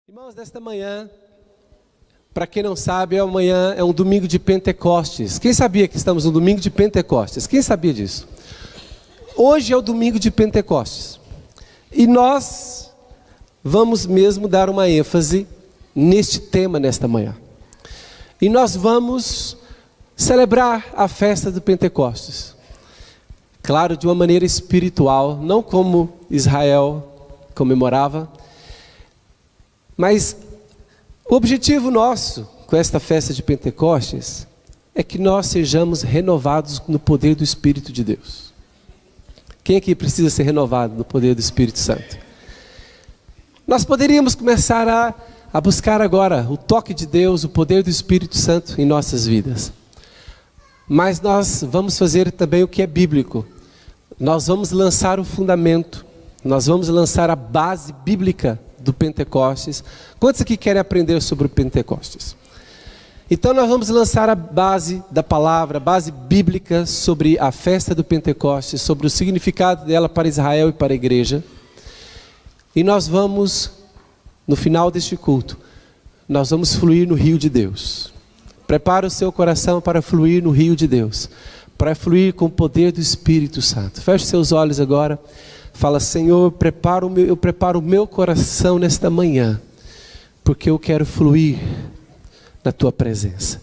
Irmãos, nesta manhã, para quem não sabe, amanhã é um domingo de Pentecostes. Quem sabia que estamos no domingo de Pentecostes? Quem sabia disso? Hoje é o domingo de Pentecostes. E nós vamos mesmo dar uma ênfase neste tema nesta manhã. E nós vamos celebrar a festa do Pentecostes. Claro, de uma maneira espiritual, não como Israel comemorava. Mas o objetivo nosso com esta festa de Pentecostes é que nós sejamos renovados no poder do Espírito de Deus. Quem aqui precisa ser renovado no poder do Espírito Santo? Nós poderíamos começar a buscar agora o toque de Deus, o poder do Espírito Santo em nossas vidas. Mas nós vamos fazer também o que é bíblico. Nós vamos lançar o fundamento, nós vamos lançar a base bíblica do Pentecostes. Quantos aqui querem aprender sobre o Pentecostes? Então nós vamos lançar a base da palavra, a base bíblica sobre a festa do Pentecostes, sobre o significado dela para Israel e para a igreja. E nós vamos, no final deste culto, nós vamos fluir no rio de Deus. Prepara o seu coração para fluir no rio de Deus, para fluir com o poder do Espírito Santo. Feche seus olhos agora. Fala: Senhor, eu preparo o meu coração nesta manhã, porque eu quero fluir na Tua presença.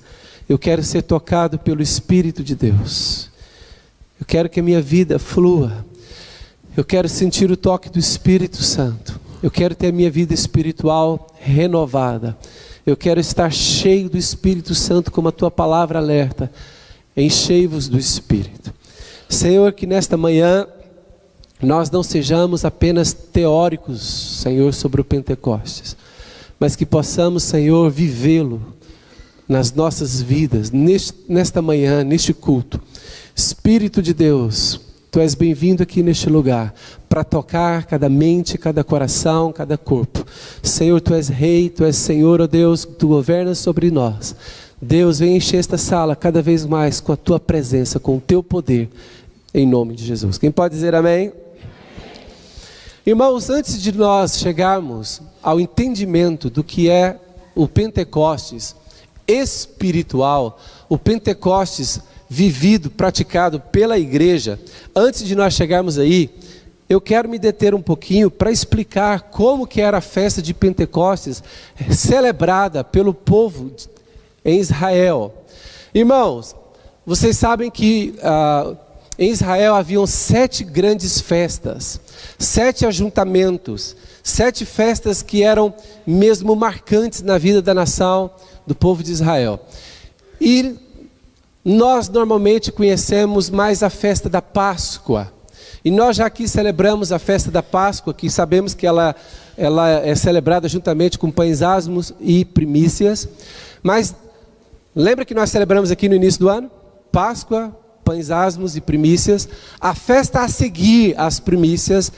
Eu quero ser tocado pelo Espírito de Deus. Eu quero que a minha vida flua. Eu quero sentir o toque do Espírito Santo. Eu quero ter a minha vida espiritual renovada. Eu quero estar cheio do Espírito Santo, como a Tua palavra alerta. Enchei-vos do Espírito. Senhor, que nesta manhã nós não sejamos apenas teóricos, Senhor, sobre o Pentecostes, mas que possamos, Senhor, vivê-lo nas nossas vidas, nesta manhã, neste culto. Espírito de Deus, Tu és bem-vindo aqui neste lugar, para tocar cada mente, cada coração, cada corpo. Senhor, Tu és Rei, Tu és Senhor, ó Deus, Tu governas sobre nós. Deus, vem encher esta sala cada vez mais com a Tua presença, com o Teu poder, em nome de Jesus. Quem pode dizer amém? Irmãos, antes de nós chegarmos ao entendimento do que é o Pentecostes espiritual, o Pentecostes vivido, praticado pela igreja, antes de nós chegarmos aí, eu quero me deter um pouquinho para explicar como que era a festa de Pentecostes celebrada pelo povo em Israel. Irmãos, vocês sabem que em Israel haviam 7 grandes festas, 7 ajuntamentos, 7 festas que eram mesmo marcantes na vida da nação, do povo de Israel. E nós normalmente conhecemos mais a festa da Páscoa. E nós já aqui celebramos a festa da Páscoa, que sabemos que ela é celebrada juntamente com pães asmos e primícias. Mas lembra que nós celebramos aqui no início do ano? Páscoa, pães asmos e primícias. A festa a seguir às primícias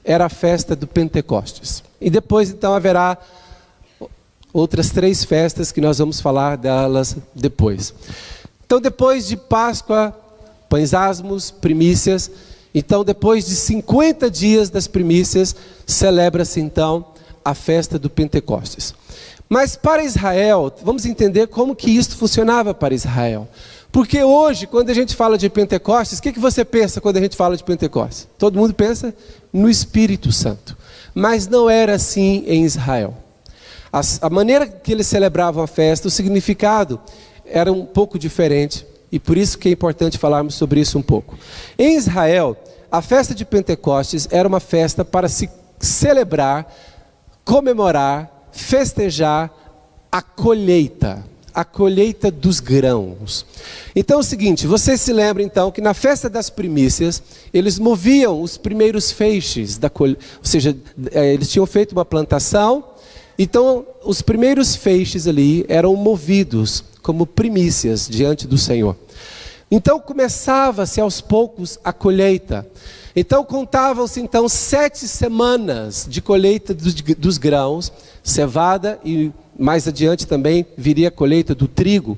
era a festa do Pentecostes. E depois então haverá outras 3 festas que nós vamos falar delas depois. Então depois de Páscoa, pães asmos, primícias, então depois de 50 dias das primícias, celebra-se então a festa do Pentecostes. Mas para Israel, vamos entender como que isso funcionava para Israel. Porque hoje, quando a gente fala de Pentecostes, o que você pensa quando a gente fala de Pentecostes? Todo mundo pensa no Espírito Santo. Mas não era assim em Israel. A maneira que eles celebravam a festa, o significado era um pouco diferente. E por isso que é importante falarmos sobre isso um pouco. Em Israel, a festa de Pentecostes era uma festa para se celebrar, comemorar, festejar a colheita dos grãos. Então é o seguinte, você se lembra então que na festa das primícias, eles moviam os primeiros feixes da colheita, ou seja, eles tinham feito uma plantação, então os primeiros feixes ali eram movidos como primícias diante do Senhor. Então começava-se aos poucos a colheita. Então contavam-se então 7 semanas de colheita dos grãos, cevada, e mais adiante também viria a colheita do trigo.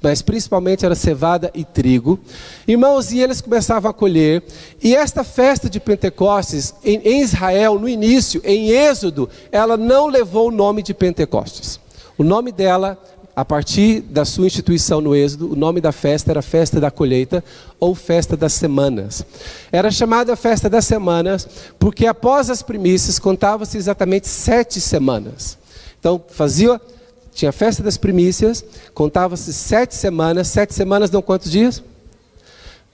mas principalmente era cevada e trigo. Irmãos, e eles começavam a colher. E esta festa de Pentecostes, em Israel, no início, em Êxodo, ela não levou o nome de Pentecostes. O nome dela, a partir da sua instituição no Êxodo, o nome da festa era Festa da Colheita ou Festa das Semanas. Era chamada Festa das Semanas porque após as primícias contava-se exatamente 7 semanas. Então tinha a Festa das Primícias, contava-se 7 semanas. 7 semanas dão quantos dias?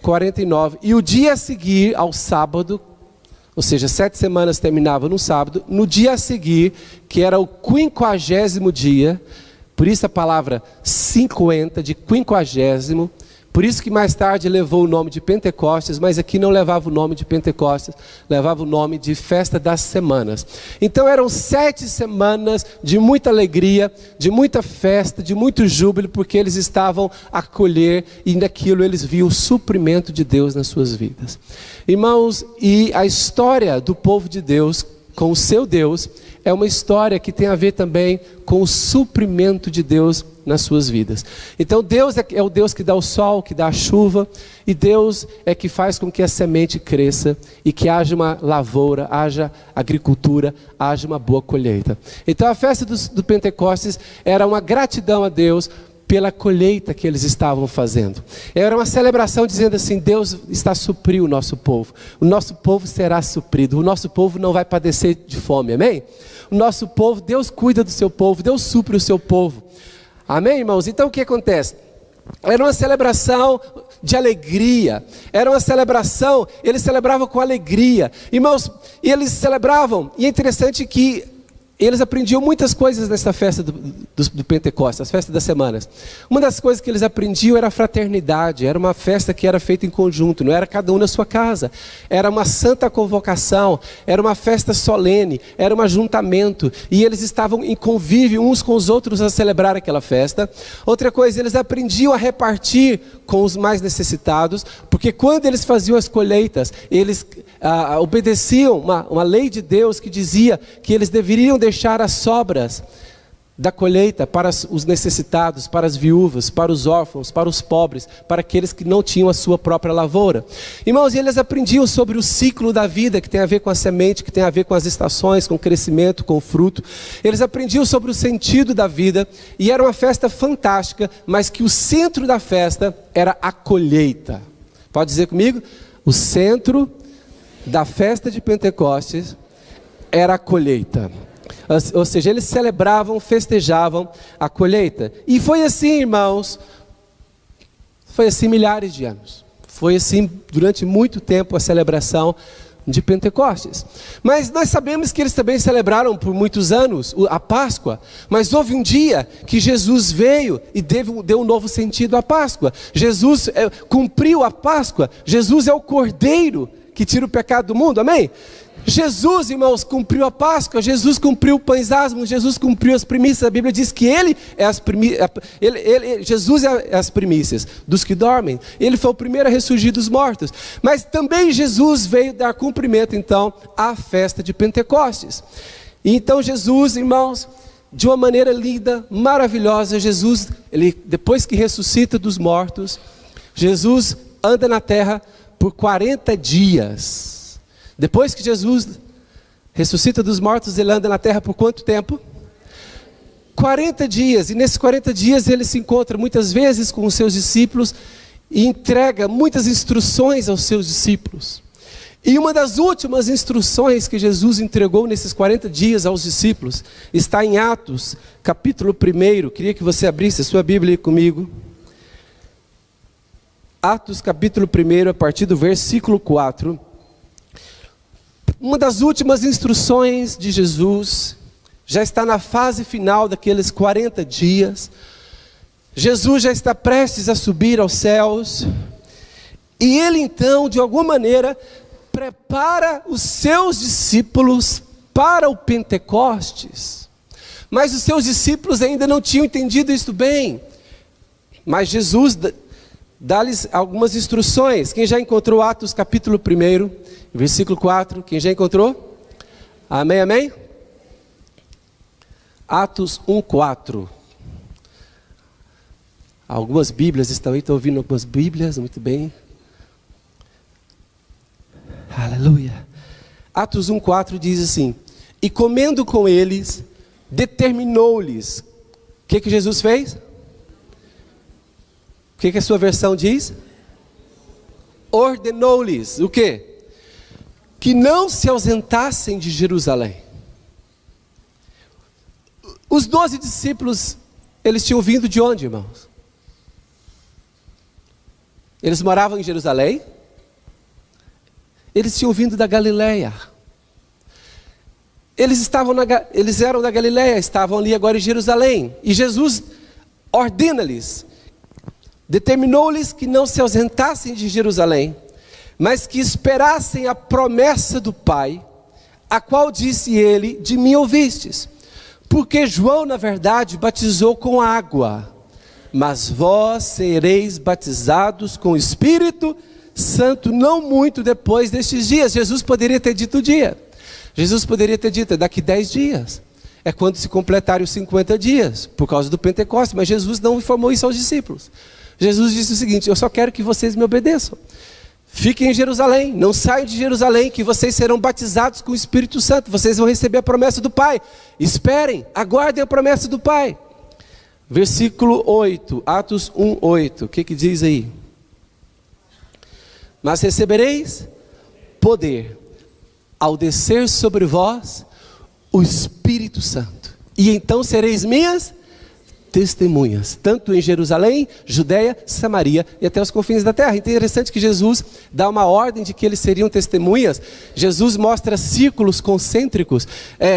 49. E o dia a seguir ao sábado, ou seja, 7 semanas terminavam no sábado, no dia a seguir, que era o 50º dia, por isso a palavra 50, de 50º, por isso que mais tarde levou o nome de Pentecostes, mas aqui não levava o nome de Pentecostes, levava o nome de Festa das Semanas. Então eram 7 semanas de muita alegria, de muita festa, de muito júbilo, porque eles estavam a colher e naquilo eles viam o suprimento de Deus nas suas vidas. Irmãos, e a história do povo de Deus com o seu Deus é uma história que tem a ver também com o suprimento de Deus nas suas vidas. Então Deus é o Deus que dá o sol, que dá a chuva, e Deus é que faz com que a semente cresça e que haja uma lavoura, haja agricultura, haja uma boa colheita. Então a festa do Pentecostes era uma gratidão a Deus pela colheita que eles estavam fazendo. Era uma celebração dizendo assim: Deus está a suprir o nosso povo será suprido, o nosso povo não vai padecer de fome, amém? O nosso povo, Deus cuida do seu povo, Deus supre o seu povo, amém, irmãos? Então o que acontece? Era uma celebração de alegria, era uma celebração, eles celebravam com alegria, irmãos, e eles celebravam, e é interessante que eles aprendiam muitas coisas nessa festa do Pentecostes, as festas das semanas. Uma das coisas que eles aprendiam era a fraternidade, era uma festa que era feita em conjunto, não era cada um na sua casa, era uma santa convocação, era uma festa solene, era um ajuntamento, e eles estavam em convívio uns com os outros a celebrar aquela festa. Outra coisa, eles aprendiam a repartir com os mais necessitados, porque quando eles faziam as colheitas, eles obedeciam uma lei de Deus que dizia que eles deveriam deixar as sobras da colheita para os necessitados, para as viúvas, para os órfãos, para os pobres, para aqueles que não tinham a sua própria lavoura. Irmãos, eles aprendiam sobre o ciclo da vida, que tem a ver com a semente, que tem a ver com as estações, com o crescimento, com o fruto. Eles aprendiam sobre o sentido da vida, e era uma festa fantástica, mas que o centro da festa era a colheita. Pode dizer comigo? O centro da festa de Pentecostes era a colheita. Ou seja, eles celebravam, festejavam a colheita. E foi assim, irmãos, foi assim milhares de anos. Foi assim durante muito tempo a celebração de Pentecostes. Mas nós sabemos que eles também celebraram por muitos anos a Páscoa. Mas houve um dia que Jesus veio e deu um novo sentido à Páscoa. Jesus cumpriu a Páscoa. Jesus é o Cordeiro que tira o pecado do mundo, amém? Jesus, irmãos, cumpriu a Páscoa, Jesus cumpriu o pães asmos, Jesus cumpriu as primícias. A Bíblia diz que Ele é as primícias, Jesus é as primícias dos que dormem. Ele foi o primeiro a ressurgir dos mortos. Mas também Jesus veio dar cumprimento, então, à festa de Pentecostes. E então Jesus, irmãos, de uma maneira linda, maravilhosa, Jesus, depois que ressuscita dos mortos, Jesus anda na terra por 40 dias. Depois que Jesus ressuscita dos mortos, ele anda na terra por quanto tempo? 40 dias. E nesses 40 dias ele se encontra muitas vezes com os seus discípulos e entrega muitas instruções aos seus discípulos. E uma das últimas instruções que Jesus entregou nesses 40 dias aos discípulos está em Atos, capítulo 1. Queria que você abrisse a sua Bíblia comigo. Atos, capítulo 1, a partir do versículo 4. Uma das últimas instruções de Jesus, já está na fase final daqueles 40 dias, Jesus já está prestes a subir aos céus, e ele então, de alguma maneira, prepara os seus discípulos para o Pentecostes, mas os seus discípulos ainda não tinham entendido isso bem, mas Jesus dá-lhes algumas instruções. Quem já encontrou Atos capítulo 1, versículo 4, quem já encontrou? Amém, amém? Atos 1:4. Algumas Bíblias estão aí, estou ouvindo algumas Bíblias, muito bem. Aleluia. Atos 1,4 diz assim: e comendo com eles, determinou-lhes. O que Jesus fez? O que a sua versão diz? Ordenou-lhes o quê? Que não se ausentassem de Jerusalém. Os 12 discípulos, eles tinham vindo de onde, irmãos? Eles moravam em Jerusalém? Eles tinham vindo da Galileia. Eles eram da Galileia, estavam ali agora em Jerusalém. E Jesus ordena-lhes, determinou-lhes que não se ausentassem de Jerusalém, mas que esperassem a promessa do Pai, a qual disse ele: de mim ouvistes. Porque João, na verdade, batizou com água, mas vós sereis batizados com o Espírito Santo não muito depois destes dias. Jesus poderia ter dito o dia. Jesus poderia ter dito: daqui 10 dias. É quando se completarem os 50 dias, por causa do Pentecostes. Mas Jesus não informou isso aos discípulos. Jesus disse o seguinte: eu só quero que vocês me obedeçam. Fiquem em Jerusalém, não saiam de Jerusalém, que vocês serão batizados com o Espírito Santo. Vocês vão receber a promessa do Pai. Esperem, aguardem a promessa do Pai. Versículo 8, Atos 1:8, o que diz aí? Mas recebereis poder ao descer sobre vós o Espírito Santo, e então sereis minhas testemunhas, tanto em Jerusalém, Judeia, Samaria e até os confins da terra. Interessante que Jesus dá uma ordem de que eles seriam testemunhas. Jesus mostra círculos concêntricos,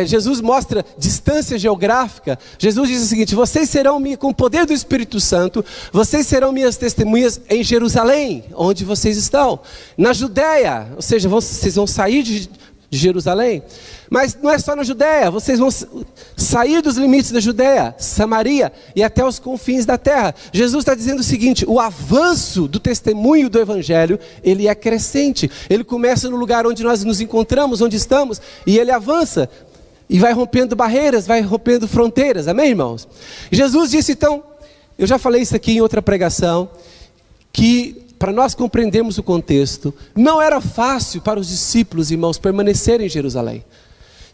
Jesus mostra distância geográfica. Jesus diz o seguinte: vocês serão com o poder do Espírito Santo, vocês serão minhas testemunhas em Jerusalém, onde vocês estão, na Judeia, ou seja, vocês vão sair de Jerusalém, mas não é só na Judeia, vocês vão sair dos limites da Judeia, Samaria e até os confins da terra. Jesus está dizendo o seguinte: o avanço do testemunho do Evangelho, ele é crescente, ele começa no lugar onde nós nos encontramos, onde estamos, e ele avança, e vai rompendo barreiras, vai rompendo fronteiras, amém, irmãos? Jesus disse então, eu já falei isso aqui em outra pregação, que para nós compreendermos o contexto, não era fácil para os discípulos, irmãos, permanecerem em Jerusalém.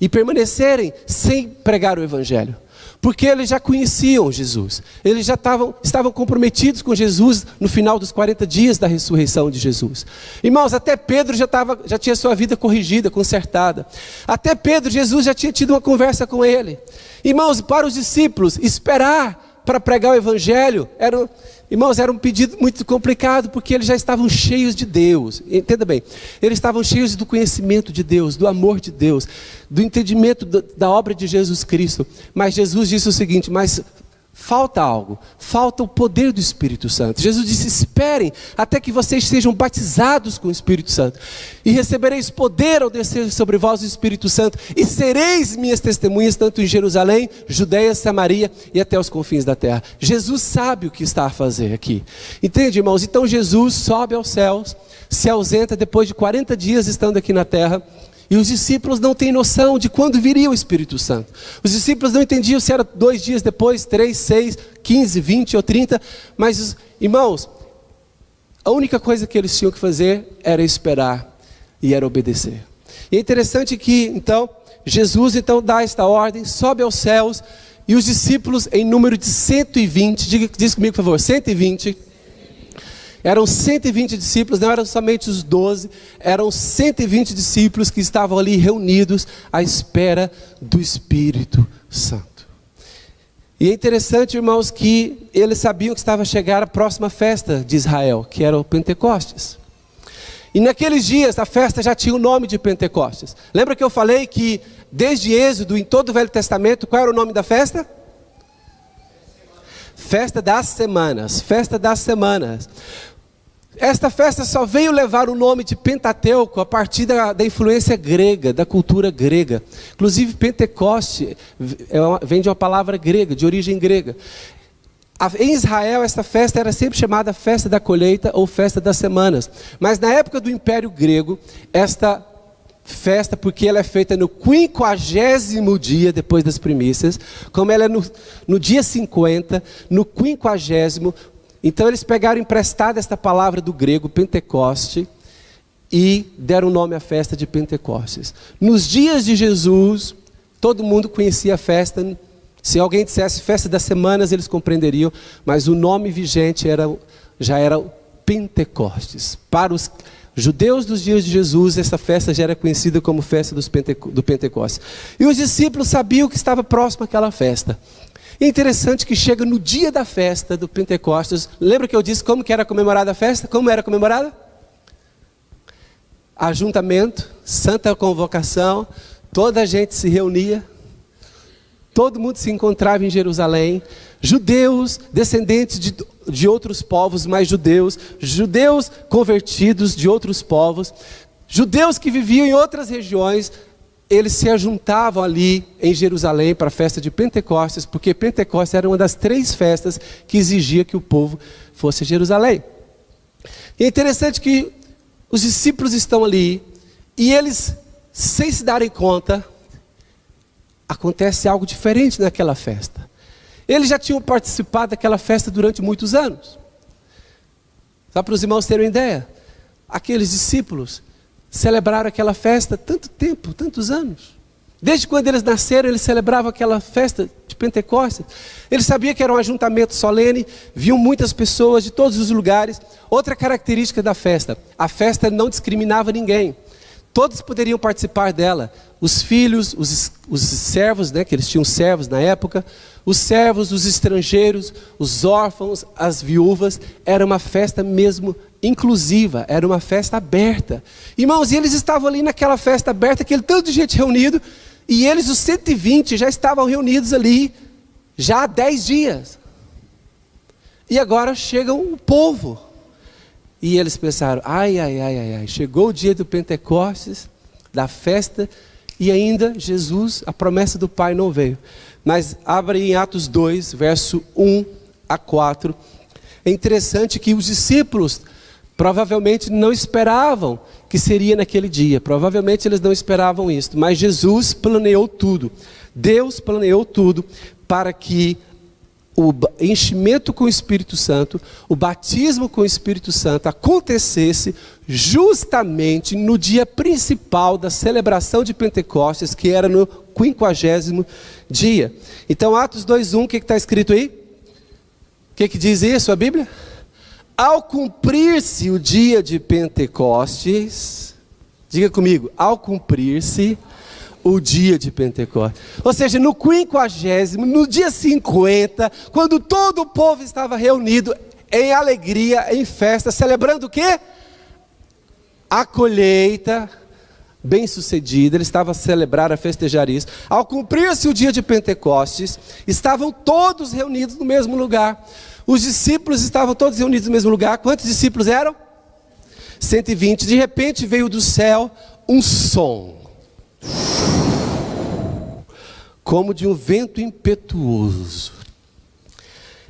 E permanecerem sem pregar o Evangelho. Porque eles já conheciam Jesus. Eles já estavam comprometidos com Jesus no final dos 40 dias da ressurreição de Jesus. Irmãos, até Pedro já tinha sua vida corrigida, consertada. Até Pedro, Jesus já tinha tido uma conversa com ele. Irmãos, para os discípulos, esperar para pregar o Evangelho era um pedido muito complicado, porque eles já estavam cheios de Deus. Entenda bem, eles estavam cheios do conhecimento de Deus, do amor de Deus, do entendimento da obra de Jesus Cristo. Mas Jesus disse o seguinte: mas falta algo, falta o poder do Espírito Santo. Jesus disse: esperem até que vocês sejam batizados com o Espírito Santo, e recebereis poder ao descer sobre vós o Espírito Santo, e sereis minhas testemunhas, tanto em Jerusalém, Judeia, Samaria e até os confins da terra. Jesus sabe o que está a fazer aqui, entende, irmãos? Então Jesus sobe aos céus, se ausenta depois de 40 dias estando aqui na terra. E os discípulos não têm noção de quando viria o Espírito Santo. Os discípulos não entendiam se era 2 dias depois, 3, 6, 15, 20 ou 30. Mas, irmãos, a única coisa que eles tinham que fazer era esperar e era obedecer. E é interessante que, então, Jesus dá esta ordem, sobe aos céus, e os discípulos, em número de 120, diz comigo por favor, 120... Eram 120 discípulos, não eram somente os 12, eram 120 discípulos que estavam ali reunidos à espera do Espírito Santo. E é interessante, irmãos, que eles sabiam que estava a chegar a próxima festa de Israel, que era o Pentecostes. E naqueles dias a festa já tinha o nome de Pentecostes. Lembra que eu falei que desde Êxodo, em todo o Velho Testamento, qual era o nome da festa? Festa das Semanas, Festa das Semanas. Esta festa só veio levar o nome de Pentateuco a partir da influência grega, da cultura grega. Inclusive Pentecoste vem de uma palavra grega, de origem grega. Em Israel esta festa era sempre chamada Festa da Colheita ou Festa das Semanas. Mas na época do Império Grego, esta festa, porque ela é feita no 50º dia depois das primícias, como ela é no dia 50, no 50º, Então eles pegaram emprestada esta palavra do grego, Pentecoste, e deram nome à festa de Pentecostes. Nos dias de Jesus, todo mundo conhecia a festa. Se alguém dissesse festa das semanas, eles compreenderiam, mas o nome vigente já era Pentecostes. Para os judeus dos dias de Jesus, essa festa já era conhecida como festa do Pentecostes. E os discípulos sabiam que estava próximo àquela festa. E é interessante que chega no dia da festa do Pentecostes. Lembra que eu disse como que era comemorada a festa? Como era comemorada? Ajuntamento, santa convocação, toda a gente se reunia, todo mundo se encontrava em Jerusalém, judeus, descendentes de outros povos, mas judeus convertidos de outros povos, judeus que viviam em outras regiões, eles se ajuntavam ali em Jerusalém para a festa de Pentecostes, porque Pentecostes era uma das 3 festas que exigia que o povo fosse a Jerusalém. E é interessante que os discípulos estão ali, e eles, sem se darem conta, acontece algo diferente naquela festa. Eles já tinham participado daquela festa durante muitos anos. Só para os irmãos terem uma ideia, aqueles discípulos celebraram aquela festa tanto tempo, tantos anos. Desde quando eles nasceram, eles celebravam aquela festa de Pentecostes. Eles sabiam que era um ajuntamento solene, viam muitas pessoas de todos os lugares. Outra característica da festa, a festa não discriminava ninguém. Todos poderiam participar dela. Os filhos, os servos, né, que eles tinham servos na época, os servos, os estrangeiros, os órfãos, as viúvas. Era uma festa mesmo inclusiva, era uma festa aberta. Irmãos, e eles estavam ali naquela festa aberta, aquele tanto de gente reunido, e eles, os 120, já estavam reunidos ali, já há 10 dias. E agora chega o povo. E eles pensaram, ai, chegou o dia do Pentecostes, da festa, e ainda Jesus, a promessa do Pai não veio. Mas abre em Atos 2, verso 1 a 4. É interessante que os discípulos provavelmente não esperavam que seria naquele dia. Provavelmente eles não esperavam isso. Mas Jesus planeou tudo. Deus planeou tudo para que o enchimento com o Espírito Santo, o batismo com o Espírito Santo acontecesse justamente no dia principal da celebração de Pentecostes, que era no 50º dia. Então Atos 2:1, o que está escrito aí? O que diz isso a Bíblia? Ao cumprir-se o dia de Pentecostes, diga comigo, ao cumprir-se o dia de Pentecostes, ou seja, no 50º, no dia 50, quando todo o povo estava reunido em alegria, em festa, celebrando o quê? A colheita bem sucedida. Ele estava a celebrar, a festejar isso. Ao cumprir-se o dia de Pentecostes, estavam todos reunidos no mesmo lugar. Os discípulos estavam todos reunidos no mesmo lugar. Quantos discípulos eram? 120. De repente veio do céu um som, como de um vento impetuoso.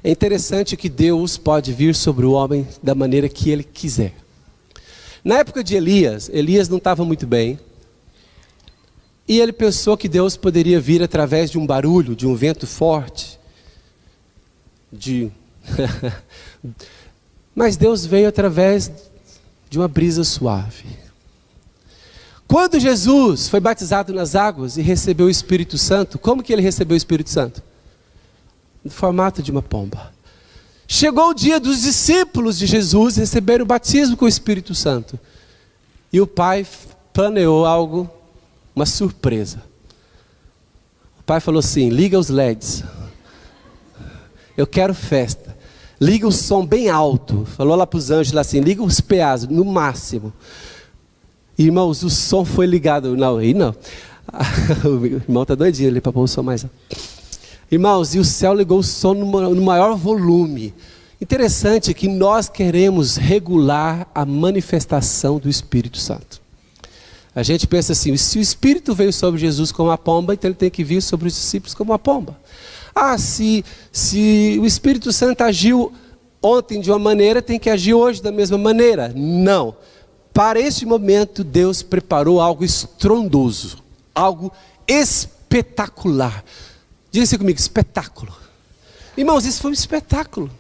É interessante que Deus pode vir sobre o homem da maneira que Ele quiser. Na época de Elias não estava muito bem. E ele pensou que Deus poderia vir através de um barulho, de um vento forte. Mas Deus veio através de uma brisa suave. Quando Jesus foi batizado nas águas e recebeu o Espírito Santo, como que ele recebeu o Espírito Santo? No formato de uma pomba. Chegou o dia dos discípulos de Jesus receberem o batismo com o Espírito Santo. E o Pai planeou algo, uma surpresa. O Pai falou assim, liga os LEDs. Eu quero festa. Liga o som bem alto. Falou lá para os anjos, lá assim, liga os PAs no máximo. Irmãos, o som foi ligado. Não, aí não. O irmão está doidinho ali para pôr o som mais alto. Irmãos, e o céu ligou o som no maior volume. Interessante que nós queremos regular a manifestação do Espírito Santo. A gente pensa assim, se o Espírito veio sobre Jesus como uma pomba, então ele tem que vir sobre os discípulos como uma pomba. Ah, se o Espírito Santo agiu ontem de uma maneira, tem que agir hoje da mesma maneira. Não. Para este momento, Deus preparou algo estrondoso, algo espetacular. Diga assim comigo, espetáculo. Irmãos, isso foi um espetáculo.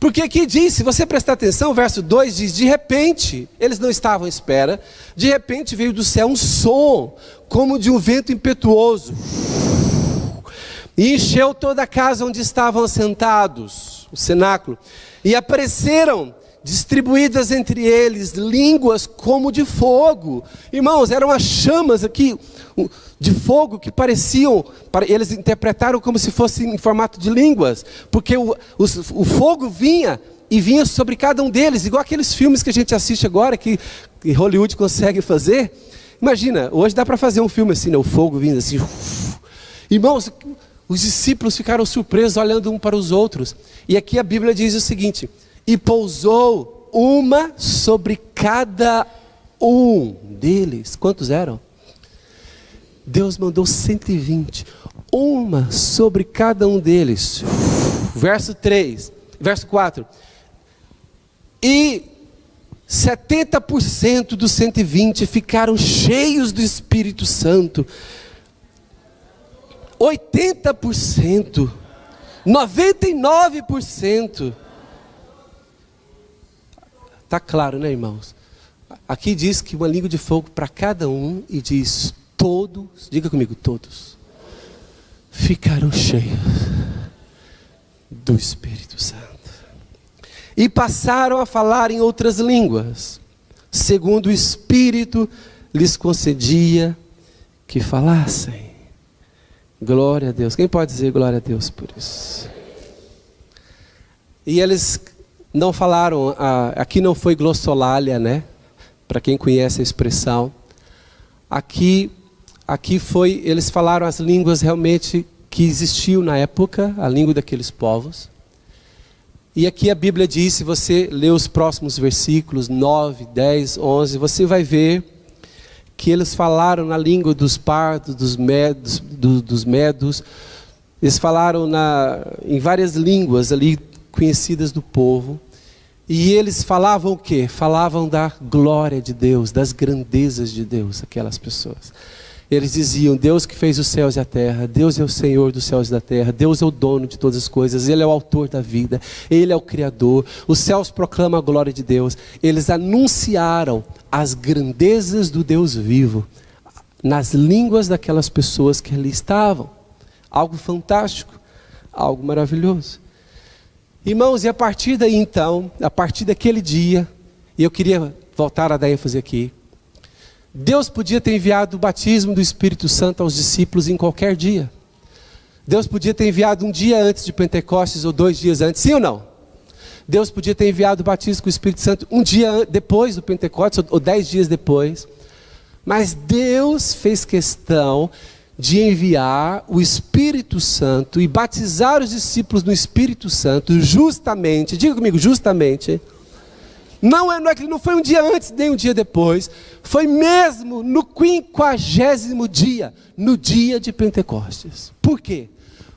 Porque aqui diz, se você prestar atenção, o verso 2 diz, de repente, eles não estavam à espera, de repente veio do céu um som, como de um vento impetuoso, e encheu toda a casa onde estavam assentados, o cenáculo, e apareceram distribuídas entre eles línguas como de fogo. Irmãos, eram as chamas aqui de fogo que pareciam, eles interpretaram como se fosse em formato de línguas, porque o fogo vinha sobre cada um deles, igual aqueles filmes que a gente assiste agora, que Hollywood consegue fazer. Imagina, hoje dá para fazer um filme assim, né? O fogo vindo assim. Irmãos, os discípulos ficaram surpresos olhando um para os outros. E aqui a Bíblia diz o seguinte: e pousou uma sobre cada um deles. Quantos eram? Deus mandou 120. Uma sobre cada um deles. Verso 4. E 70% dos 120 ficaram cheios do Espírito Santo. 80%. 99%. Está claro, né, irmãos? Aqui diz que uma língua de fogo para cada um, e diz todos, diga comigo, todos, ficaram cheios do Espírito Santo. E passaram a falar em outras línguas, segundo o Espírito lhes concedia que falassem. Glória a Deus. Quem pode dizer glória a Deus por isso? E eles não falaram, aqui não foi glossolalia, né? Para quem conhece a expressão. Aqui foi, eles falaram as línguas realmente que existiam na época, a língua daqueles povos. E aqui a Bíblia diz, se você ler os próximos versículos, 9, 10, 11, você vai ver que eles falaram na língua dos pardos, dos medos. Eles falaram em várias línguas ali conhecidas do povo. E eles falavam o quê? Falavam da glória de Deus, das grandezas de Deus, aquelas pessoas. Eles diziam, Deus que fez os céus e a terra, Deus é o Senhor dos céus e da terra, Deus é o dono de todas as coisas, Ele é o autor da vida, Ele é o Criador, os céus proclamam a glória de Deus. Eles anunciaram as grandezas do Deus vivo, nas línguas daquelas pessoas que ali estavam. Algo fantástico, algo maravilhoso. Irmãos, e a partir daí então, a partir daquele dia, e eu queria voltar a dar ênfase aqui, Deus podia ter enviado o batismo do Espírito Santo aos discípulos em qualquer dia. Deus podia ter enviado um dia antes de Pentecostes ou 2 dias antes, sim ou não? Deus podia ter enviado o batismo com o Espírito Santo um dia depois do Pentecostes ou 10 dias depois. Mas Deus fez questão de enviar o Espírito Santo e batizar os discípulos no Espírito Santo justamente, diga comigo, justamente. Não foi um dia antes, nem um dia depois. Foi mesmo no 50º dia, no dia de Pentecostes. Por quê?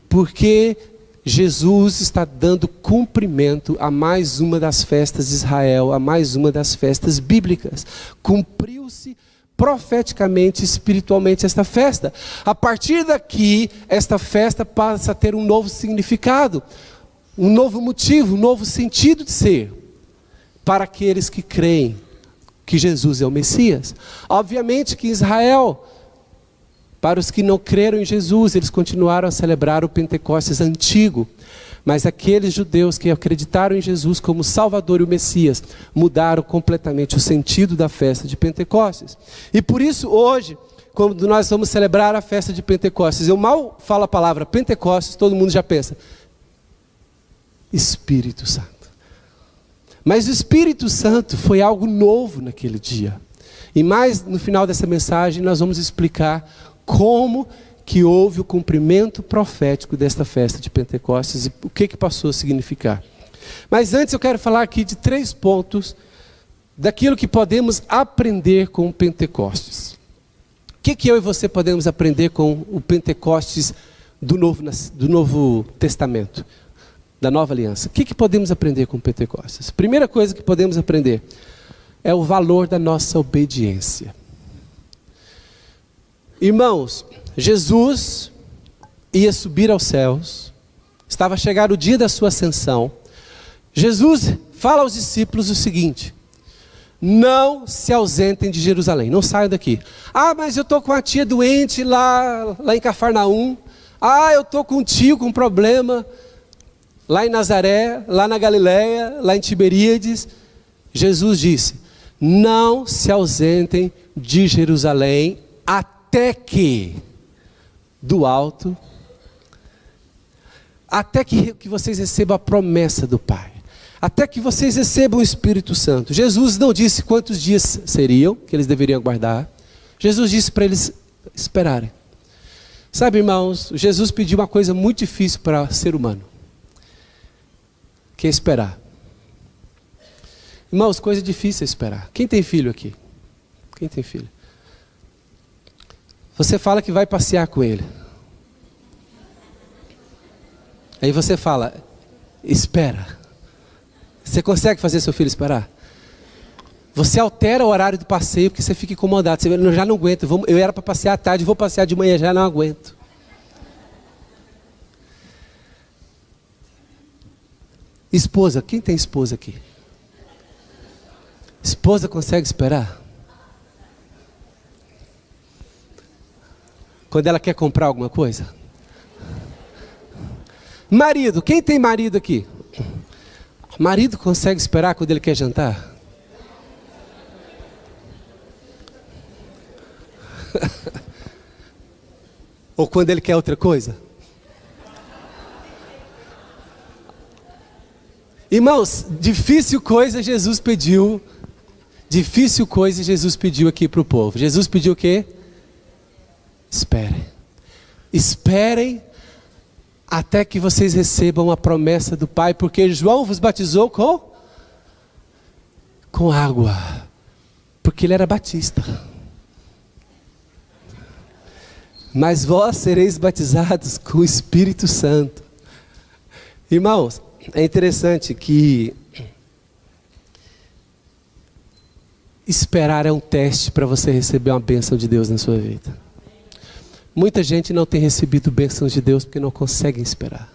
Porque Jesus está dando cumprimento a mais uma das festas de Israel, a mais uma das festas bíblicas. Cumpriu-se profeticamente, espiritualmente esta festa. A partir daqui, esta festa passa a ter um novo significado, um novo motivo, um novo sentido de ser, para aqueles que creem que Jesus é o Messias. Obviamente que Israel, para os que não creram em Jesus, eles continuaram a celebrar o Pentecostes antigo. Mas aqueles judeus que acreditaram em Jesus como Salvador e o Messias, mudaram completamente o sentido da festa de Pentecostes. E por isso hoje, quando nós vamos celebrar a festa de Pentecostes, eu mal falo a palavra Pentecostes, todo mundo já pensa, Espírito Santo. Mas o Espírito Santo foi algo novo naquele dia. E mais no final dessa mensagem nós vamos explicar como que houve o cumprimento profético desta festa de Pentecostes e o que passou a significar. Mas antes eu quero falar aqui de 3 pontos daquilo que podemos aprender com o Pentecostes. O que eu e você podemos aprender com o Pentecostes do Novo Testamento? Da Nova Aliança. O que podemos aprender com Pentecostes? Primeira coisa que podemos aprender é o valor da nossa obediência. Irmãos, Jesus ia subir aos céus, estava a chegar o dia da sua ascensão. Jesus fala aos discípulos o seguinte: não se ausentem de Jerusalém, não saiam daqui. Ah, mas eu estou com a tia doente lá em Cafarnaum. Ah, eu estou com um tio com problema lá em Nazaré, lá na Galileia, lá em Tiberíades. Jesus disse: não se ausentem de Jerusalém até que do alto, até que vocês recebam a promessa do Pai, até que vocês recebam o Espírito Santo. Jesus não disse quantos dias seriam, que eles deveriam aguardar. Jesus disse para eles esperarem. Sabe, irmãos, Jesus pediu uma coisa muito difícil para o ser humano, que é esperar. Irmãos, coisa difícil é esperar. Quem tem filho aqui? Quem tem filho? Você fala que vai passear com ele. Aí você fala, espera. Você consegue fazer seu filho esperar? Você altera o horário do passeio porque você fica incomodado. Você eu já não aguento. Eu era para passear à tarde, vou passear de manhã, já não aguento. Esposa, quem tem esposa aqui? Esposa consegue esperar? Quando ela quer comprar alguma coisa? Marido, quem tem marido aqui? Marido consegue esperar quando ele quer jantar? Ou quando ele quer outra coisa? Irmãos, difícil coisa Jesus pediu. Difícil coisa Jesus pediu aqui para o povo. Jesus pediu o quê? Esperem. Esperem até que vocês recebam a promessa do Pai, porque João vos batizou com água, porque ele era batista. Mas vós sereis batizados com o Espírito Santo. Irmãos, é interessante que esperar é um teste para você receber uma bênção de Deus na sua vida. Muita gente não tem recebido bênçãos de Deus porque não conseguem esperar.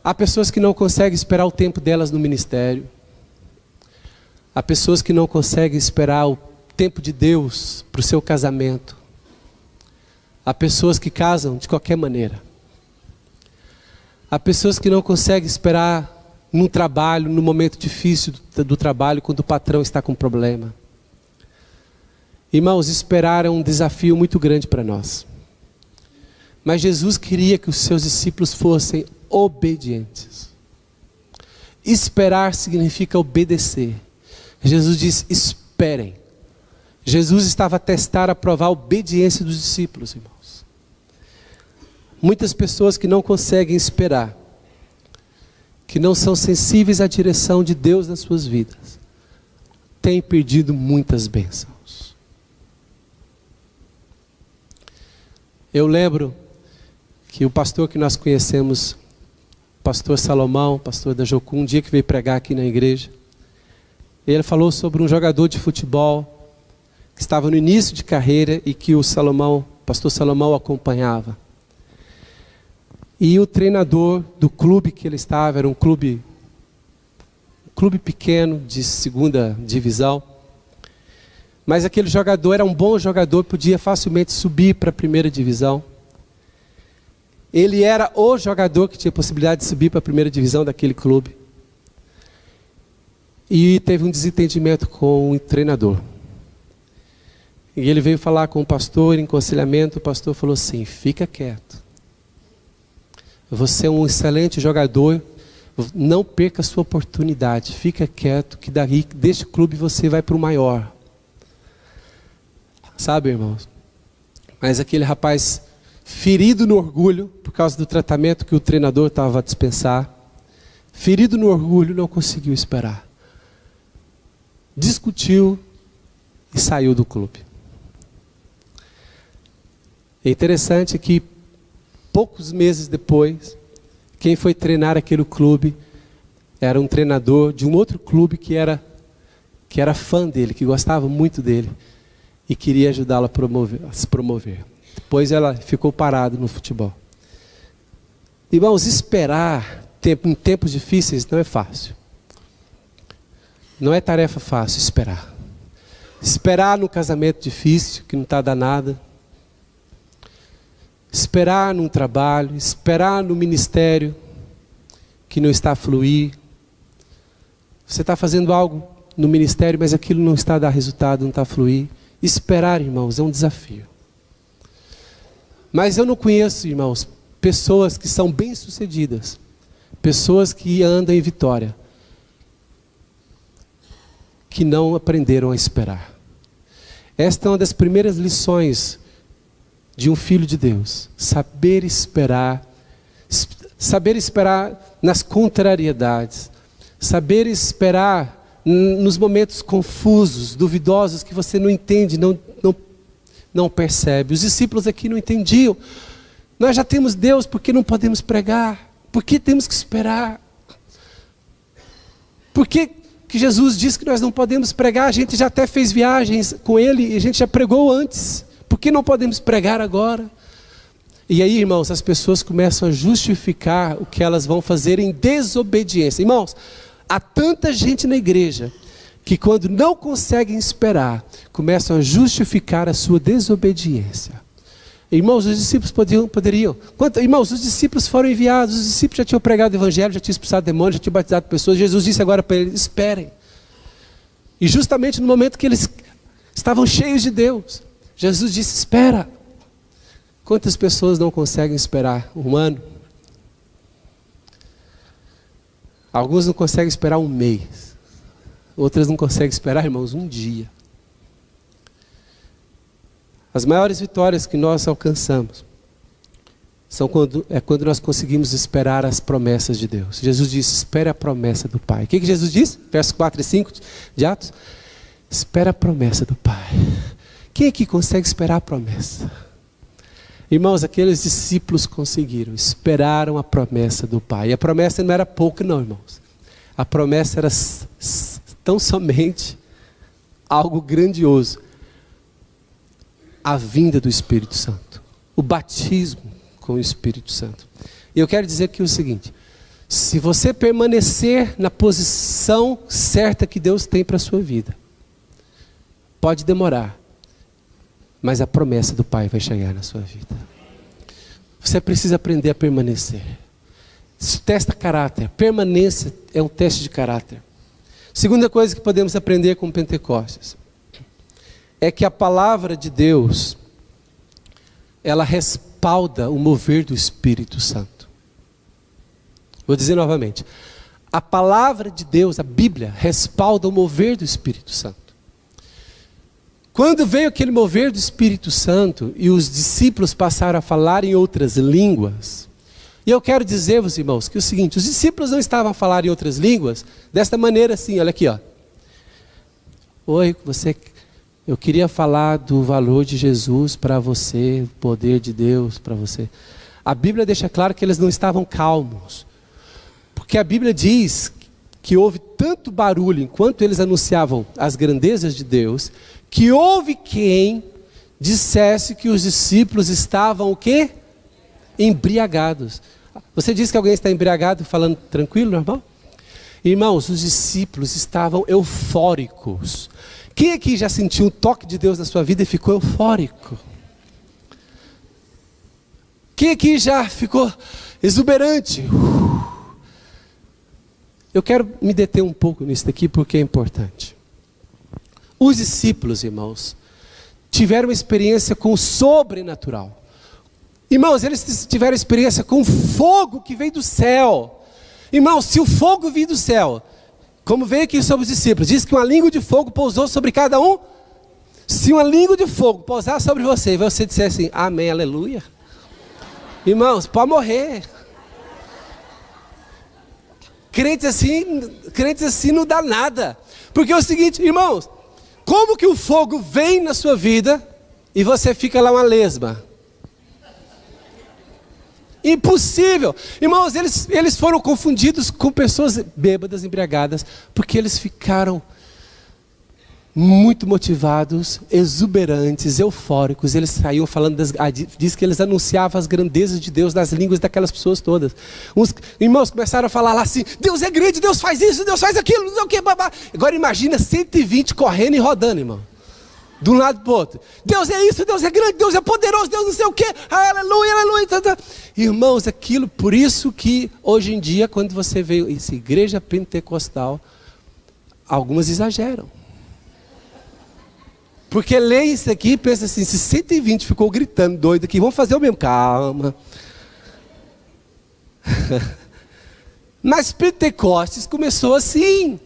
Há pessoas que não conseguem esperar o tempo delas no ministério. Há pessoas que não conseguem esperar o tempo de Deus para o seu casamento. Há pessoas que casam de qualquer maneira. Há pessoas que não conseguem esperar num trabalho, no momento difícil do trabalho, quando o patrão está com problema. Irmãos, esperar é um desafio muito grande para nós. Mas Jesus queria que os seus discípulos fossem obedientes. Esperar significa obedecer. Jesus diz, esperem. Jesus estava a testar, a provar a obediência dos discípulos, irmãos. Muitas pessoas que não conseguem esperar, que não são sensíveis à direção de Deus nas suas vidas, têm perdido muitas bênçãos. Eu lembro que o pastor que nós conhecemos, pastor Salomão, pastor da Jocum, um dia que veio pregar aqui na igreja, ele falou sobre um jogador de futebol que estava no início de carreira e que o pastor Salomão acompanhava. E o treinador do clube que ele estava, era um clube pequeno, de segunda divisão, mas aquele jogador era um bom jogador, podia facilmente subir para a primeira divisão. Ele era o jogador que tinha possibilidade de subir para a primeira divisão daquele clube. E teve um desentendimento com o treinador. E ele veio falar com o pastor, em aconselhamento, o pastor falou assim, fica quieto. Você é um excelente jogador, não perca a sua oportunidade, fica quieto, que daí, deste clube você vai para o maior. Sabe, irmãos? Mas aquele rapaz, ferido no orgulho, por causa do tratamento que o treinador estava a dispensar, ferido no orgulho, não conseguiu esperar. Discutiu e saiu do clube. É interessante que poucos meses depois, quem foi treinar aquele clube era um treinador de um outro clube que era fã dele, que gostava muito dele e queria ajudá-lo a se promover. Depois ela ficou parada no futebol. Irmãos, esperar em tempos difíceis não é fácil. Não é tarefa fácil esperar. Esperar no casamento difícil, que não está dando nada. Esperar num trabalho, esperar no ministério, que não está a fluir. Você está fazendo algo no ministério, mas aquilo não está a dar resultado, não está a fluir. Esperar, irmãos, é um desafio. Mas eu não conheço, irmãos, pessoas que são bem-sucedidas, pessoas que andam em vitória, que não aprenderam a esperar. Esta é uma das primeiras lições de um filho de Deus. Saber esperar nas contrariedades, saber esperar nos momentos confusos, duvidosos, que você não entende, não percebe. Os discípulos aqui não entendiam. Nós já temos Deus, por que não podemos pregar? Por que temos que esperar? Por que Jesus disse que nós não podemos pregar? A gente já até fez viagens com Ele e a gente já pregou antes. Por que não podemos pregar agora? E aí, irmãos, as pessoas começam a justificar o que elas vão fazer em desobediência. Irmãos, há tanta gente na igreja que quando não conseguem esperar, começam a justificar a sua desobediência. Irmãos, os discípulos poderiam. Irmãos, os discípulos foram enviados, os discípulos já tinham pregado o evangelho, já tinham expulsado demônios, já tinham batizado pessoas. Jesus disse agora para eles: esperem. E justamente no momento que eles estavam cheios de Deus, Jesus disse: espera. Quantas pessoas não conseguem esperar um ano? Alguns não conseguem esperar um mês. Outras não conseguem esperar, irmãos, um dia. As maiores vitórias que nós alcançamos são quando nós conseguimos esperar as promessas de Deus. Jesus disse: espere a promessa do Pai. O que Jesus disse? Versos 4 e 5 de Atos. Espera a promessa do Pai. Quem aqui consegue esperar a promessa? Irmãos, aqueles discípulos conseguiram, esperaram a promessa do Pai. E a promessa não era pouca não, irmãos. A promessa era tão somente algo grandioso. A vinda do Espírito Santo. O batismo com o Espírito Santo. E eu quero dizer aqui o seguinte: se você permanecer na posição certa que Deus tem para a sua vida, pode demorar, mas a promessa do Pai vai chegar na sua vida. Você precisa aprender a permanecer. Isso testa caráter. Permanência é um teste de caráter. Segunda coisa que podemos aprender com Pentecostes é que a palavra de Deus, ela respalda o mover do Espírito Santo. Vou dizer novamente. A palavra de Deus, a Bíblia, respalda o mover do Espírito Santo. Quando veio aquele mover do Espírito Santo e os discípulos passaram a falar em outras línguas, e eu quero dizer-vos, irmãos, que é o seguinte: os discípulos não estavam a falar em outras línguas desta maneira assim, olha aqui, ó. Oi, eu queria falar do valor de Jesus para você, o poder de Deus para você. A Bíblia deixa claro que eles não estavam calmos, porque a Bíblia diz que houve tanto barulho enquanto eles anunciavam as grandezas de Deus, que houve quem dissesse que os discípulos estavam o quê? Embriagados. Você diz que alguém está embriagado falando tranquilo, normal? Irmãos, os discípulos estavam eufóricos. Quem aqui já sentiu um toque de Deus na sua vida e ficou eufórico? Quem aqui já ficou exuberante? Eu quero me deter um pouco nisso daqui porque é importante. Os discípulos, irmãos, tiveram uma experiência com o sobrenatural. Irmãos, eles tiveram experiência com o fogo que veio do céu. Irmãos, se o fogo veio do céu, como veio aqui sobre os discípulos, diz que uma língua de fogo pousou sobre cada um. Se uma língua de fogo pousar sobre você e você disser assim, amém, aleluia. Irmãos, pode morrer. Crentes assim não dá nada. Porque é o seguinte, irmãos, como que o fogo vem na sua vida e você fica lá uma lesma? Impossível. Irmãos, eles foram confundidos com pessoas bêbadas, embriagadas, porque eles ficaram muito motivados, exuberantes, eufóricos. Eles saíam falando, diz que eles anunciavam as grandezas de Deus nas línguas daquelas pessoas todas. Uns irmãos começaram a falar lá assim: Deus é grande, Deus faz isso, Deus faz aquilo, não sei o que, babá. Agora imagina 120 correndo e rodando, irmão. De um lado para o outro. Deus é isso, Deus é grande, Deus é poderoso, Deus não sei o que, aleluia, aleluia. Irmãos, aquilo, por isso que hoje em dia, quando você vê essa igreja pentecostal, algumas exageram. Porque lê isso aqui e pensa assim: se 120 ficou gritando doido aqui, vamos fazer o mesmo. Calma. Mas Pentecostes começou assim.